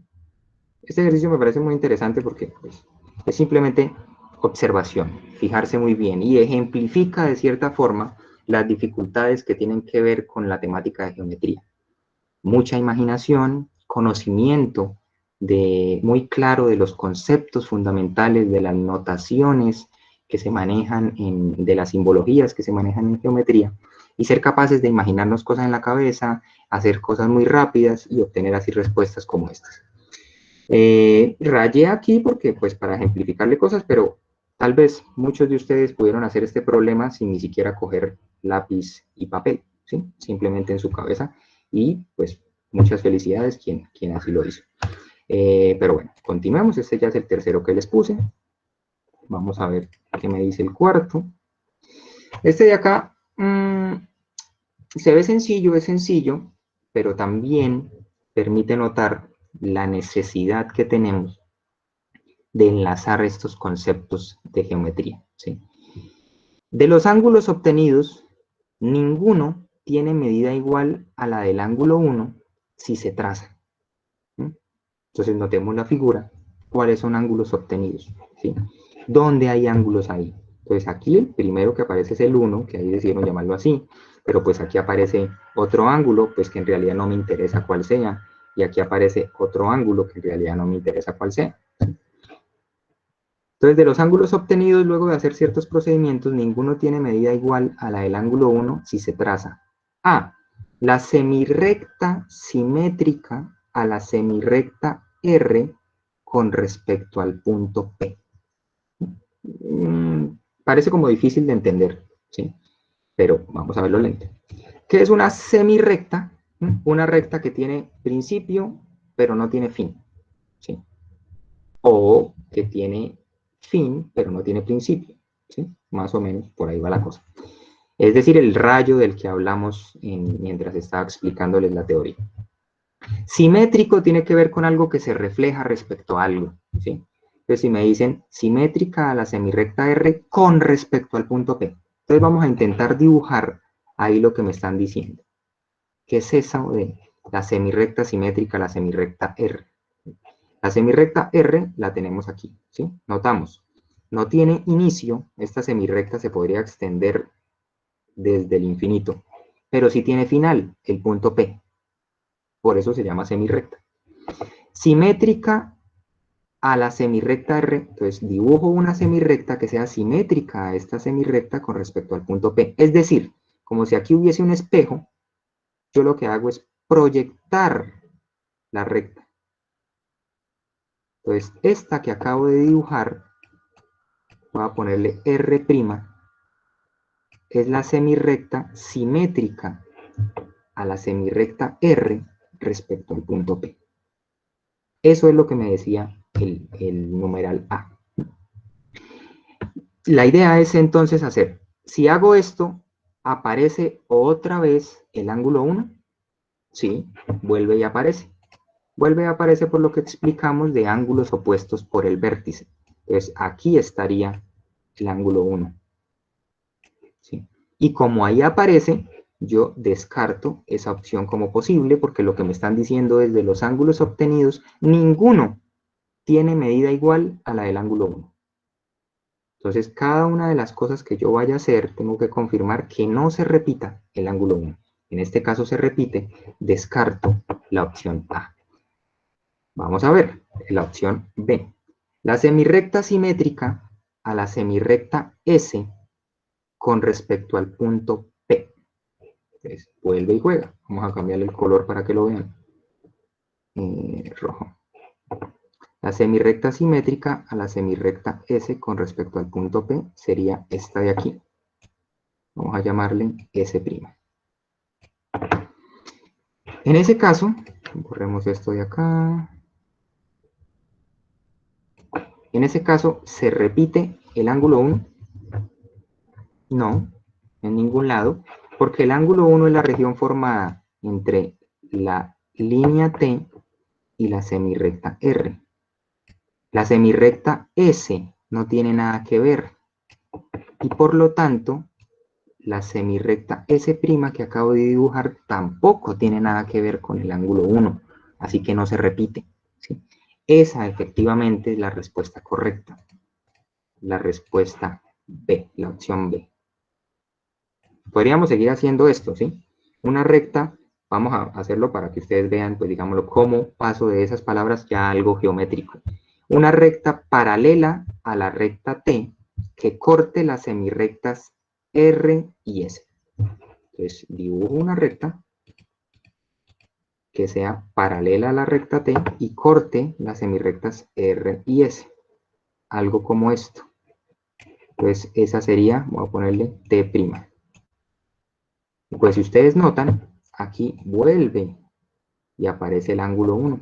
Este ejercicio me parece muy interesante porque pues, es simplemente observación, fijarse muy bien y ejemplifica de cierta forma las dificultades que tienen que ver con la temática de geometría. Mucha imaginación, conocimiento muy claro de los conceptos fundamentales, de las notaciones que se manejan, de las simbologías que se manejan en geometría, y ser capaces de imaginarnos cosas en la cabeza, hacer cosas muy rápidas y obtener así respuestas como estas. Rayé aquí porque, pues, para ejemplificarle cosas, pero tal vez muchos de ustedes pudieron hacer este problema sin ni siquiera coger lápiz y papel, ¿sí? Simplemente en su cabeza, y pues muchas felicidades quien así lo hizo. Pero bueno, continuemos. Este ya es el tercero que les puse. Vamos a ver qué me dice el cuarto. Este de acá se ve sencillo, es sencillo, pero también permite notar la necesidad que tenemos de enlazar estos conceptos de geometría. ¿Sí? De los ángulos obtenidos, ninguno tiene medida igual a la del ángulo 1 si se traza. ¿Sí? Entonces notemos la figura, cuáles son ángulos obtenidos. ¿Sí? ¿Dónde hay ángulos ahí? Entonces aquí el primero que aparece es el 1, que ahí decidieron llamarlo así, pero pues aquí aparece otro ángulo, pues que en realidad no me interesa cuál sea, y aquí aparece otro ángulo que en realidad no me interesa cuál sea. Entonces, de los ángulos obtenidos luego de hacer ciertos procedimientos, ninguno tiene medida igual a la del ángulo 1 si se traza A, la semirrecta simétrica a la semirrecta R con respecto al punto P. Parece como difícil de entender, ¿sí? Pero vamos a verlo lento. ¿Qué es una semirrecta? Una recta que tiene principio, pero no tiene fin, ¿sí? O que tiene fin, pero no tiene principio, ¿sí? Más o menos por ahí va la cosa. Es decir, el rayo del que hablamos mientras estaba explicándoles la teoría. Simétrico tiene que ver con algo que se refleja respecto a algo, ¿sí? Entonces, si me dicen simétrica a la semirrecta R con respecto al punto P, entonces vamos a intentar dibujar ahí lo que me están diciendo. ¿Qué es eso de la semirrecta simétrica a la semirrecta R? La semirrecta R la tenemos aquí, ¿sí? Notamos, no tiene inicio, esta semirrecta se podría extender desde el infinito, pero sí tiene final, el punto P. Por eso se llama semirrecta. Simétrica a la semirrecta R, entonces dibujo una semirrecta que sea simétrica a esta semirrecta con respecto al punto P. Es decir, como si aquí hubiese un espejo, yo lo que hago es proyectar la recta. Entonces, esta que acabo de dibujar, voy a ponerle R', es la semirrecta simétrica a la semirrecta R respecto al punto P. Eso es lo que me decía el numeral A. La idea es entonces hacer, si hago esto, ¿aparece otra vez el ángulo 1? Sí, vuelve y aparece. Vuelve y aparece por lo que explicamos de ángulos opuestos por el vértice. Entonces, aquí estaría el ángulo 1. ¿Sí? Y como ahí aparece, yo descarto esa opción como posible, porque lo que me están diciendo es de los ángulos obtenidos, ninguno tiene medida igual a la del ángulo 1. Entonces, cada una de las cosas que yo vaya a hacer, tengo que confirmar que no se repita el ángulo 1. En este caso se repite, descarto la opción A. Vamos a ver la opción B. La semirrecta simétrica a la semirrecta S con respecto al punto P. Entonces, vuelve y juega. Vamos a cambiarle el color para que lo vean. Rojo. La semirrecta simétrica a la semirrecta S con respecto al punto P sería esta de aquí. Vamos a llamarle S'. En ese caso, borremos esto de acá. En ese caso, ¿se repite el ángulo 1? No, en ningún lado, porque el ángulo 1 es la región formada entre la línea T y la semirrecta R. La semirrecta S no tiene nada que ver, y por lo tanto, la semirrecta S' que acabo de dibujar tampoco tiene nada que ver con el ángulo 1, así que no se repite, ¿sí? Esa efectivamente es la respuesta correcta, la respuesta B, la opción B. Podríamos seguir haciendo esto, ¿sí? Una recta, vamos a hacerlo para que ustedes vean, pues digámoslo, cómo paso de esas palabras ya a algo geométrico. Una recta paralela a la recta T que corte las semirrectas R y S. Entonces, dibujo una recta que sea paralela a la recta T y corte las semirrectas R y S. Algo como esto. Pues esa sería, voy a ponerle T'. Pues si ustedes notan, aquí vuelve y aparece el ángulo 1.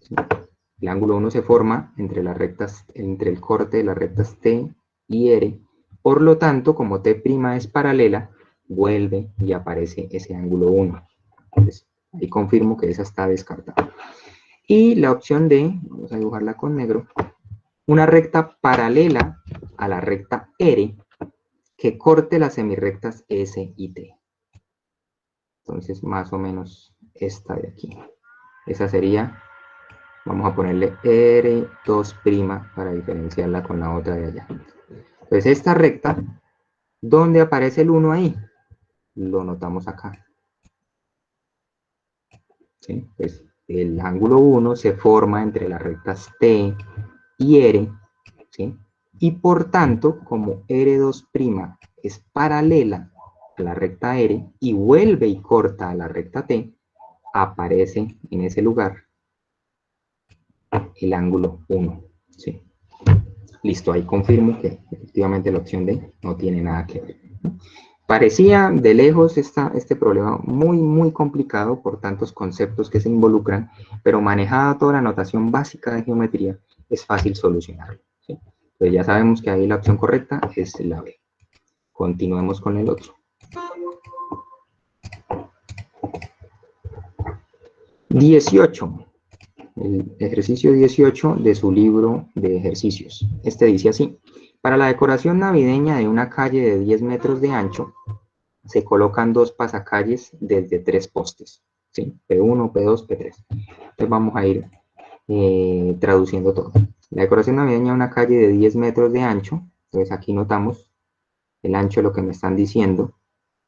¿Sí? El ángulo 1 se forma entre las rectas, entre el corte de las rectas T y R. Por lo tanto, como T' es paralela, vuelve y aparece ese ángulo 1. Entonces, ahí confirmo que esa está descartada. Y la opción D, vamos a dibujarla con negro, una recta paralela a la recta R que corte las semirrectas S y T. Entonces, más o menos esta de aquí. Esa sería, vamos a ponerle R2' para diferenciarla con la otra de allá. Entonces, esta recta, ¿dónde aparece el 1 ahí? Lo notamos acá. ¿Sí? Pues el ángulo 1 se forma entre las rectas T y R, ¿sí? Y por tanto, como R2' es paralela a la recta R y vuelve y corta a la recta T, aparece en ese lugar el ángulo 1, ¿sí? Listo, ahí confirmo que efectivamente la opción D no tiene nada que ver, ¿no? Parecía de lejos este problema muy complicado por tantos conceptos que se involucran, pero manejada toda la notación básica de geometría, es fácil solucionarlo, ¿sí? Entonces ya sabemos que ahí la opción correcta es la B. Continuemos con el otro. 18. El ejercicio 18 de su libro de ejercicios. Este dice así: para la decoración navideña de una calle de 10 metros de ancho, se colocan dos pasacalles desde 3 postes, ¿sí? P1, P2, P3. Entonces vamos a ir traduciendo todo. La decoración navideña de una calle de 10 metros de ancho, entonces aquí notamos el ancho, de lo que me están diciendo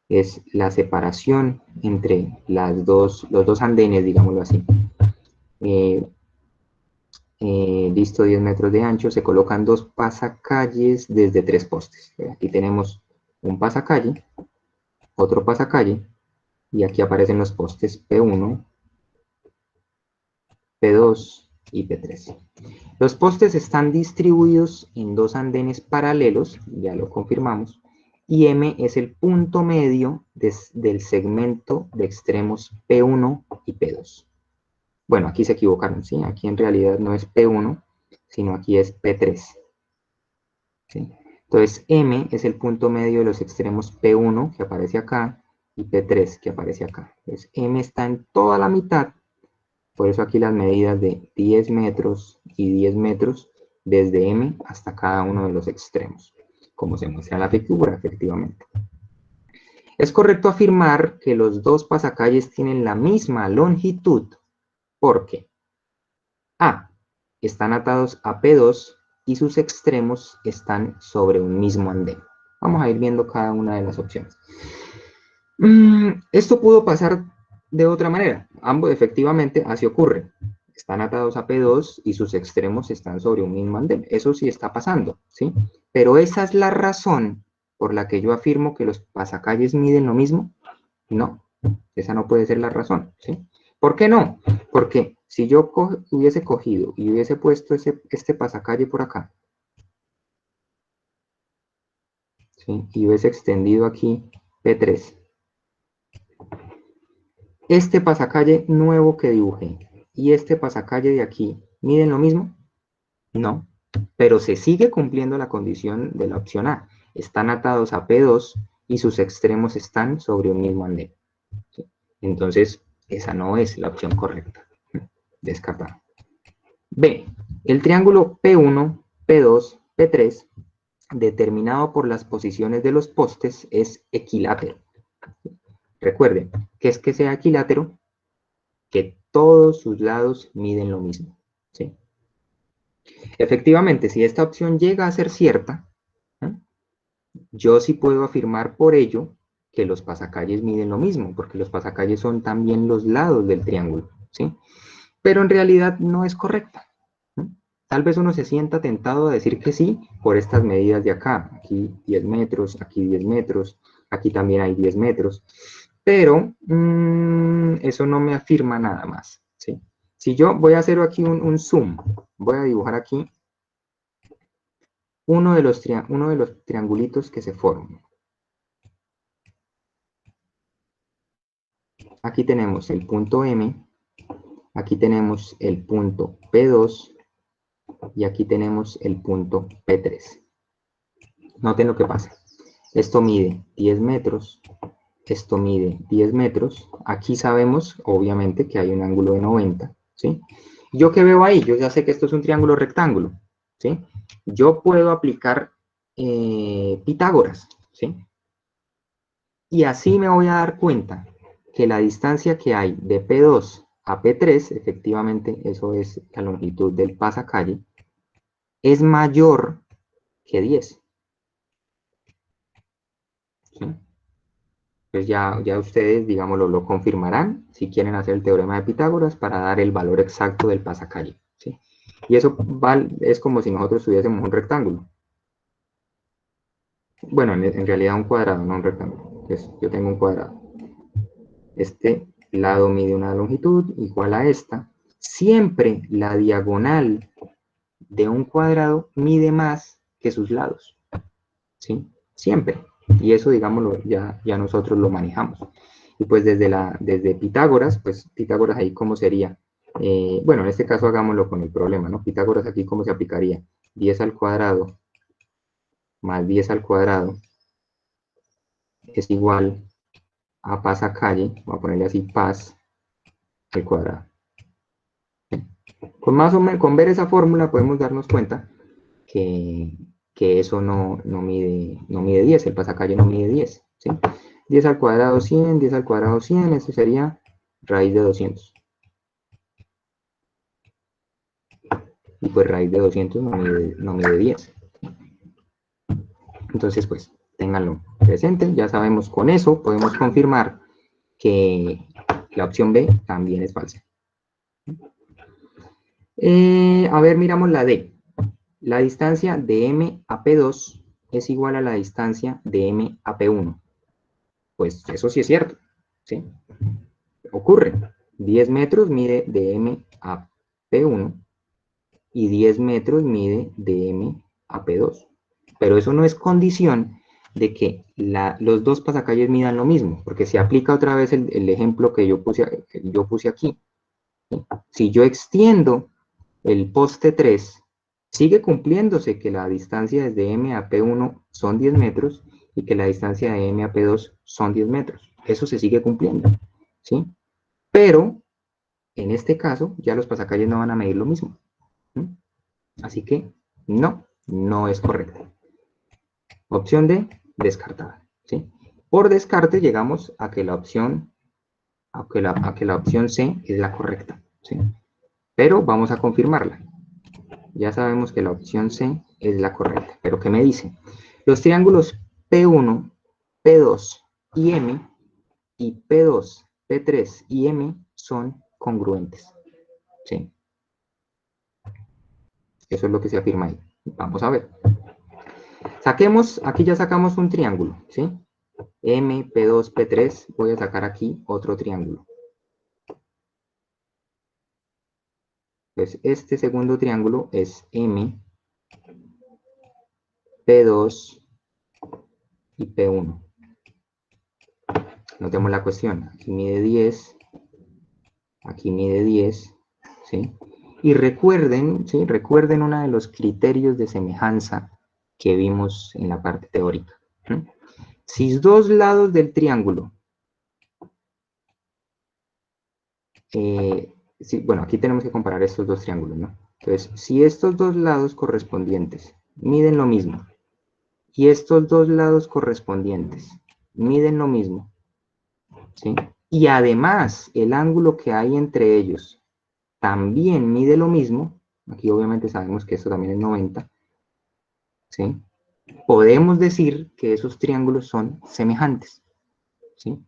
es la separación entre los dos andenes, digámoslo así. Listo, 10 metros de ancho, se colocan dos pasacalles desde 3 postes. Aquí tenemos un pasacalle, otro pasacalle, y aquí aparecen los postes P1, P2 y P3. Los postes están distribuidos en dos andenes paralelos, ya lo confirmamos, y M es el punto medio del segmento de extremos P1 y P2. Bueno, aquí se equivocaron, ¿sí? Aquí en realidad no es P1, sino aquí es P3. ¿Sí? Entonces, M es el punto medio de los extremos P1, que aparece acá, y P3, que aparece acá. Entonces, M está en toda la mitad, por eso aquí las medidas de 10 metros y 10 metros, desde M hasta cada uno de los extremos, como se muestra en la figura, efectivamente. Es correcto afirmar que los dos pasacalles tienen la misma longitud, porque A, están atados a P2 y sus extremos están sobre un mismo andén. Vamos a ir viendo cada una de las opciones. Esto pudo pasar de otra manera. Ambos, efectivamente, así ocurre. están atados a P2 y sus extremos están sobre un mismo andén. Eso sí está pasando, ¿sí? Pero esa es la razón por la que yo afirmo que los pasacalles miden lo mismo. No, esa no puede ser la razón, ¿sí? ¿Por qué no? Porque si yo hubiese cogido y hubiese puesto este pasacalle por acá, ¿sí? Y hubiese extendido aquí P3, este pasacalle nuevo que dibujé y este pasacalle de aquí, ¿miden lo mismo? No, pero se sigue cumpliendo la condición de la opción A. Están atados a P2 y sus extremos están sobre un mismo andén, ¿sí? Entonces, esa no es la opción correcta. Descartada. B. El triángulo P1, P2, P3, determinado por las posiciones de los postes, es equilátero. Recuerden, ¿qué es que sea equilátero? Que todos sus lados miden lo mismo, ¿sí? Efectivamente, si esta opción llega a ser cierta, ¿eh? Yo sí puedo afirmar por ello que los pasacalles miden lo mismo, porque los pasacalles son también los lados del triángulo, ¿sí? Pero en realidad no es correcta, ¿eh? Tal vez uno se sienta tentado a decir que sí por estas medidas de acá, aquí 10 metros, aquí 10 metros, aquí también hay 10 metros, pero eso no me afirma nada más, ¿sí? Si yo voy a hacer aquí un zoom, voy a dibujar aquí uno de los triangulitos que se forman. Aquí tenemos el punto M, aquí tenemos el punto P2 y aquí tenemos el punto P3. Noten lo que pasa. Esto mide 10 metros, esto mide 10 metros. Aquí sabemos, obviamente, que hay un ángulo de 90, ¿sí? ¿Yo qué veo ahí? Yo ya sé que esto es un triángulo rectángulo, ¿sí? Yo puedo aplicar Pitágoras, ¿sí? Y así me voy a dar cuenta que la distancia que hay de P2 a P3, efectivamente, eso es la longitud del pasacalle, es mayor que 10. ¿Sí? Pues ya ustedes, digámoslo, lo confirmarán si quieren hacer el teorema de Pitágoras para dar el valor exacto del pasacalle, ¿sí? Y eso es como si nosotros tuviésemos un rectángulo. Bueno, en realidad un cuadrado, no un rectángulo. Entonces, yo tengo un cuadrado. Este lado mide una longitud igual a esta. Siempre la diagonal de un cuadrado mide más que sus lados, ¿sí? Siempre. Y eso, digámoslo, ya nosotros lo manejamos. Y pues desde Pitágoras, pues Pitágoras ahí cómo sería. Bueno, en este caso hagámoslo con el problema, ¿no? Pitágoras aquí cómo se aplicaría. 10 al cuadrado más 10 al cuadrado es igual a pasacalle, voy a ponerle así, pas al cuadrado. Con más o menos, con ver esa fórmula podemos darnos cuenta que eso no mide 10, el pasacalle no mide 10, ¿sí? 10 al cuadrado 100, 10 al cuadrado 100, eso sería raíz de 200. Y pues raíz de 200 no mide 10. Entonces, pues, ténganlo presente. Ya sabemos con eso, podemos confirmar que la opción B también es falsa. A ver, miramos la D. La distancia de M a P2 es igual a la distancia de M a P1. Pues eso sí es cierto, ¿sí? Ocurre. 10 metros mide de M a P1 y 10 metros mide de M a P2. Pero eso no es condición de que los dos pasacalles midan lo mismo, porque se aplica otra vez el ejemplo que yo puse aquí. ¿Sí? Si yo extiendo el poste 3, sigue cumpliéndose que la distancia desde M a P1 son 10 metros y que la distancia de M a P2 son 10 metros. Eso se sigue cumpliendo, ¿sí? Pero, en este caso, ya los pasacalles no van a medir lo mismo. ¿Sí? Así que, no es correcta. Opción D, descartada, ¿sí? Por descarte llegamos a que la opción, C es la correcta, ¿sí? Pero vamos a confirmarla. Ya sabemos que la opción C es la correcta. ¿Pero qué me dice? Los triángulos P1, P2 y M y P2, P3 y M son congruentes, ¿sí? Eso es lo que se afirma ahí. Vamos a ver. Saquemos, aquí ya sacamos un triángulo, ¿sí? M, P2, P3, voy a sacar aquí otro triángulo. Pues este segundo triángulo es M, P2 y P1. Notemos la cuestión. Aquí mide 10, aquí mide 10, ¿sí? Y recuerden, ¿sí? Recuerden uno de los criterios de semejanza que vimos en la parte teórica. ¿Sí? Si dos lados del triángulo, bueno, aquí tenemos que comparar estos dos triángulos, ¿no? Entonces, si estos dos lados correspondientes miden lo mismo, y estos dos lados correspondientes miden lo mismo, ¿sí? Y además el ángulo que hay entre ellos también mide lo mismo, aquí obviamente sabemos que esto también es 90, ¿sí? Podemos decir que esos triángulos son semejantes, ¿sí?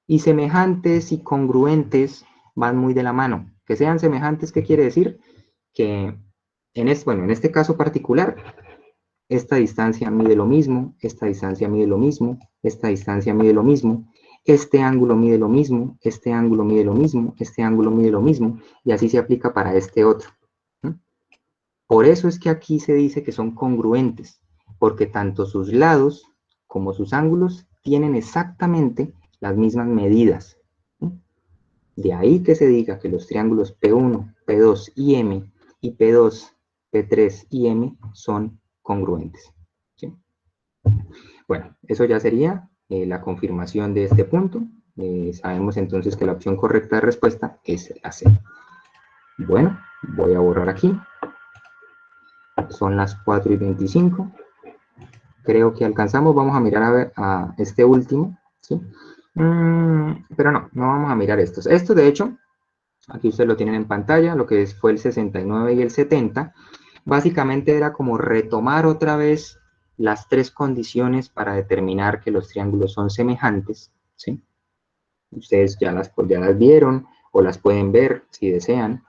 Y semejantes y congruentes van muy de la mano. Que sean semejantes, ¿qué quiere decir? Que bueno, en este caso particular, esta distancia mide lo mismo, esta distancia mide lo mismo, esta distancia mide lo mismo, este ángulo mide lo mismo, este ángulo mide lo mismo, este ángulo mide lo mismo, y así se aplica para este otro. Por eso es que aquí se dice que son congruentes, porque tanto sus lados como sus ángulos tienen exactamente las mismas medidas. De ahí que se diga que los triángulos P1, P2 y M y P2, P3 y M son congruentes. ¿Sí? Bueno, eso ya sería la confirmación de este punto. Sabemos entonces que la opción correcta de respuesta es la C. Bueno, voy a borrar aquí. Son las 4:25. Creo que alcanzamos. Vamos a mirar a ver a este último. ¿Sí? Pero no vamos a mirar estos. Estos, de hecho, aquí ustedes lo tienen en pantalla, lo que fue el 69 y el 70. Básicamente era como retomar otra vez las tres condiciones para determinar que los triángulos son semejantes, ¿sí? Ustedes ya las vieron o las pueden ver si desean.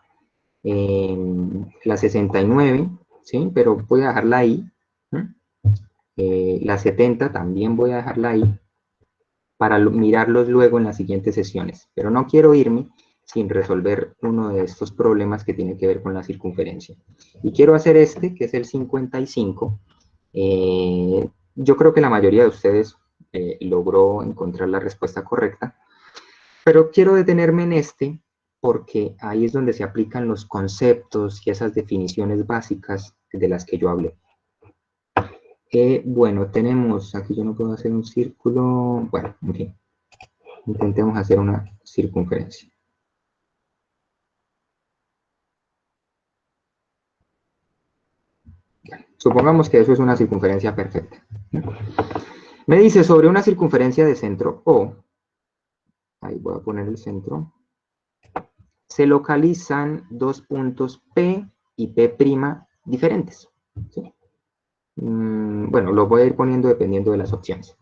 La 69, ¿sí? Pero voy a dejarla ahí. La 70 también voy a dejarla ahí para mirarlos luego en las siguientes sesiones. Pero no quiero irme sin resolver uno de estos problemas que tiene que ver con la circunferencia. Y quiero hacer este, que es el 55. Yo creo que la mayoría de ustedes logró encontrar la respuesta correcta, pero quiero detenerme en este porque ahí es donde se aplican los conceptos y esas definiciones básicas de las que yo hablé. Bueno, tenemos, aquí yo no puedo hacer un círculo, bueno, en fin, intentemos hacer una circunferencia. Bueno, supongamos que eso es una circunferencia perfecta. Me dice sobre una circunferencia de centro O, ahí voy a poner el centro, se localizan dos puntos P y P' diferentes. ¿Sí? Bueno, lo voy a ir poniendo dependiendo de las opciones.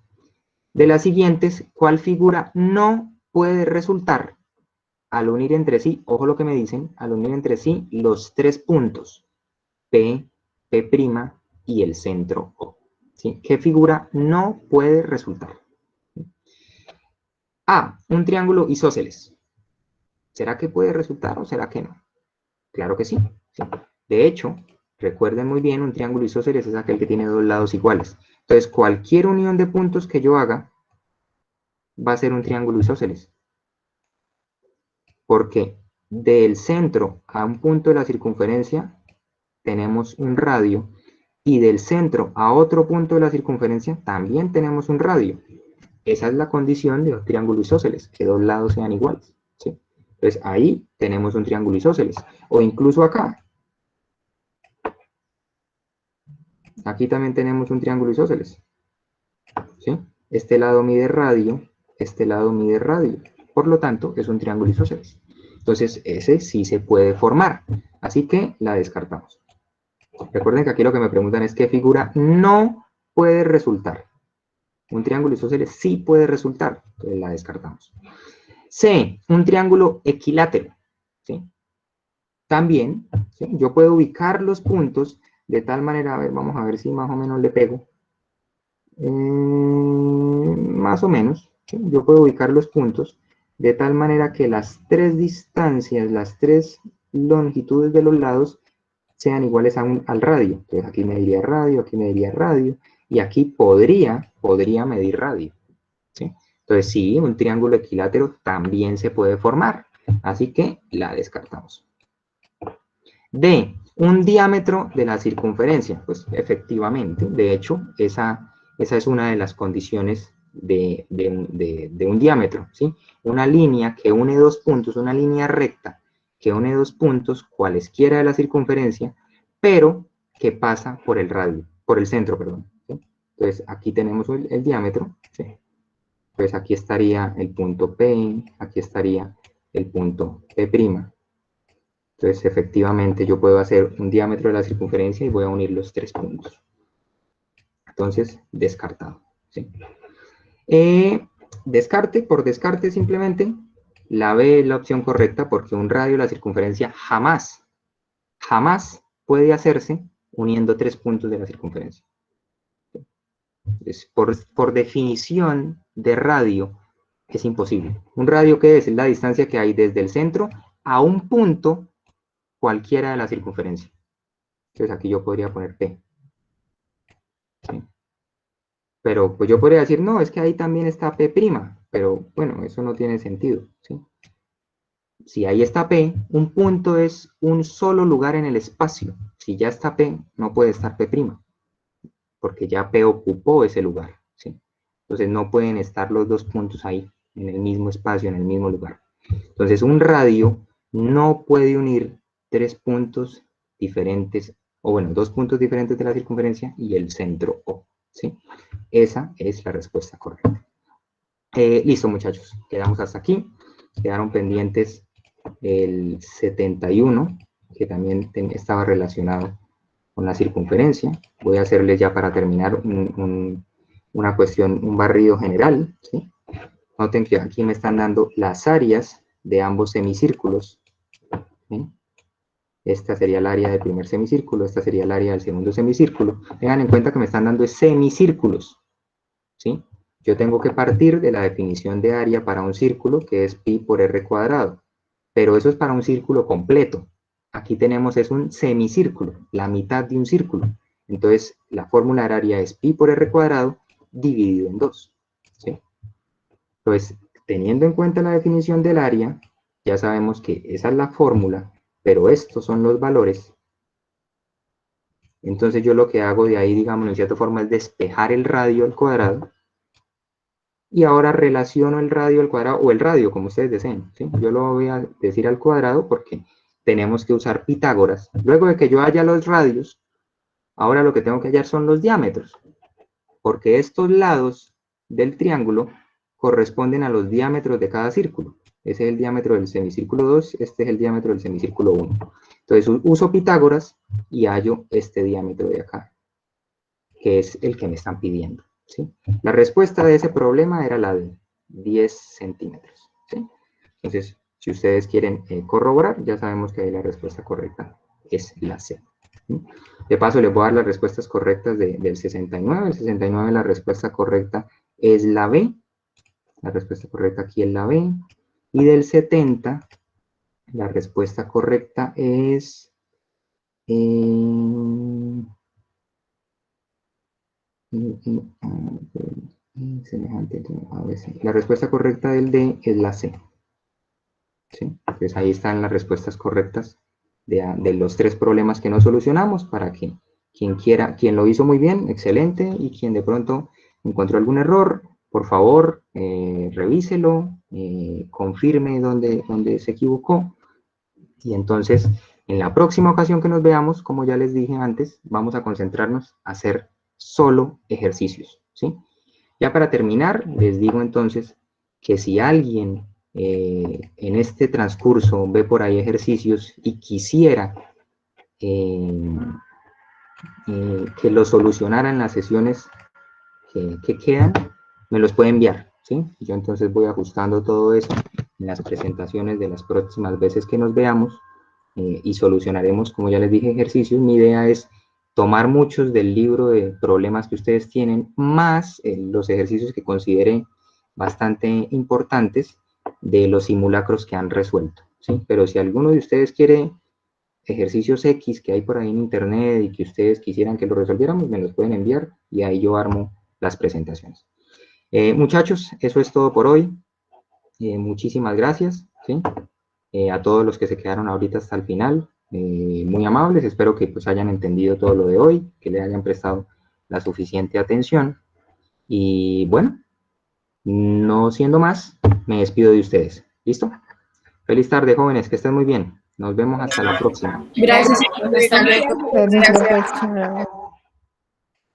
De las siguientes, ¿cuál figura no puede resultar al unir entre sí, ojo lo que me dicen, al unir entre sí los tres puntos P, P' y el centro O? ¿Sí? ¿Qué figura no puede resultar? A, un triángulo isósceles. ¿Será que puede resultar o será que no? Claro que sí. ¿Sí? De hecho, recuerden muy bien, un triángulo isósceles es aquel que tiene dos lados iguales. Entonces, cualquier unión de puntos que yo haga va a ser un triángulo isósceles. Porque del centro a un punto de la circunferencia tenemos un radio y del centro a otro punto de la circunferencia también tenemos un radio. Esa es la condición de un triángulo isósceles, que dos lados sean iguales. ¿Sí? Entonces ahí tenemos un triángulo isósceles. O incluso acá. Aquí también tenemos un triángulo isósceles. ¿Sí? Este lado mide radio, este lado mide radio. Por lo tanto, es un triángulo isósceles. Entonces, ese sí se puede formar. Así que la descartamos. Recuerden que aquí lo que me preguntan es qué figura no puede resultar. Un triángulo isósceles sí puede resultar. Entonces la descartamos. C, un triángulo equilátero. ¿Sí? también, ¿sí? Yo puedo ubicar los puntos de tal manera, a ver, vamos a ver si más o menos le pego. Más o menos, ¿sí? Yo puedo ubicar los puntos de tal manera que las tres distancias, las tres longitudes de los lados sean iguales al radio. Entonces aquí mediría radio, aquí mediría radio, y aquí podría medir radio, ¿sí? Entonces sí, un triángulo equilátero también se puede formar, así que la descartamos. D, un diámetro de la circunferencia. Pues efectivamente, de hecho, esa es una de las condiciones de un diámetro, ¿sí? Una línea que une dos puntos, una línea recta que une dos puntos, cualesquiera de la circunferencia, pero que pasa por el radio, por el centro, perdón, ¿sí? Entonces, aquí tenemos el diámetro, ¿sí? Pues aquí estaría el punto P, aquí estaría el punto P'. Entonces, efectivamente, yo puedo hacer un diámetro de la circunferencia y voy a unir los tres puntos. Entonces, descartado, ¿sí? Descarte, por descarte simplemente, la B es la opción correcta porque un radio de la circunferencia jamás puede hacerse uniendo tres puntos de la circunferencia. Entonces, por definición de radio, es imposible. ¿Un radio qué es? Es la distancia que hay desde el centro a un punto cualquiera de la circunferencia. Entonces aquí yo podría poner P. ¿Sí? Pero pues yo podría decir, no, es que ahí también está P', pero bueno, eso no tiene sentido, ¿sí? Si ahí está P, un punto es un solo lugar en el espacio. Si ya está P, no puede estar P', porque ya P ocupó ese lugar, ¿sí? Entonces no pueden estar los dos puntos ahí, en el mismo espacio, en el mismo lugar. Entonces un radio no puede unir tres puntos diferentes, o bueno, dos puntos diferentes de la circunferencia y el centro O, ¿sí? Esa es la respuesta correcta. Listo, muchachos, quedamos hasta aquí. Quedaron pendientes el 71, que también estaba relacionado con la circunferencia. Voy a hacerles ya para terminar una cuestión, un barrido general, ¿sí? Noten que aquí me están dando las áreas de ambos semicírculos, ¿sí? Esta sería el área del primer semicírculo, esta sería el área del segundo semicírculo. Tengan en cuenta que me están dando semicírculos, ¿sí? Yo tengo que partir de la definición de área para un círculo, que es pi por r cuadrado, pero eso es para un círculo completo. Aquí tenemos es un semicírculo, la mitad de un círculo. Entonces, la fórmula de área es pi por r cuadrado dividido en 2, ¿sí? Entonces, teniendo en cuenta la definición del área, ya sabemos que esa es la fórmula, pero estos son los valores. Entonces yo lo que hago de ahí, digamos, en cierta forma, es despejar el radio al cuadrado, y ahora relaciono el radio al cuadrado, o el radio, como ustedes deseen, ¿sí? Yo lo voy a decir al cuadrado porque tenemos que usar Pitágoras. Luego de que yo haya los radios, ahora lo que tengo que hallar son los diámetros, porque estos lados del triángulo corresponden a los diámetros de cada círculo. Ese es el diámetro del semicírculo 2, este es el diámetro del semicírculo 1. Entonces uso Pitágoras y hallo este diámetro de acá, que es el que me están pidiendo, ¿sí? La respuesta de ese problema era la de 10 centímetros, ¿sí? Entonces, si ustedes quieren corroborar, ya sabemos que ahí la respuesta correcta es la C, ¿sí? De paso, les voy a dar las respuestas correctas del 69. El 69, la respuesta correcta es la B. La respuesta correcta aquí es la B. Y del 70, la respuesta correcta es... semejante a veces. La respuesta correcta del D es la C, ¿sí? Entonces ahí están las respuestas correctas de los tres problemas que no solucionamos, para que quien quiera, quien lo hizo muy bien, excelente, y quien de pronto encontró algún error, por favor, revíselo, confirme dónde se equivocó, y entonces en la próxima ocasión que nos veamos, como ya les dije antes, vamos a concentrarnos a hacer solo ejercicios, ¿sí? Ya para terminar, les digo entonces que si alguien en este transcurso ve por ahí ejercicios y quisiera que los solucionara en las sesiones que quedan, me los puede enviar, ¿sí? Yo entonces voy ajustando todo eso en las presentaciones de las próximas veces que nos veamos, y solucionaremos, como ya les dije, ejercicios. Mi idea es tomar muchos del libro de problemas que ustedes tienen, más los ejercicios que considere bastante importantes de los simulacros que han resuelto, ¿sí? Pero si alguno de ustedes quiere ejercicios X que hay por ahí en internet y que ustedes quisieran que lo resolviéramos, me los pueden enviar y ahí yo armo las presentaciones. Muchachos, eso es todo por hoy. Muchísimas gracias, ¿sí? A todos los que se quedaron ahorita hasta el final, muy amables, espero que pues hayan entendido todo lo de hoy, que le hayan prestado la suficiente atención y bueno, no siendo más, me despido de ustedes. ¿Listo? Feliz tarde, jóvenes, que estén muy bien. Nos vemos hasta la próxima. Gracias. Hasta luego. Gracias, profe. Chao.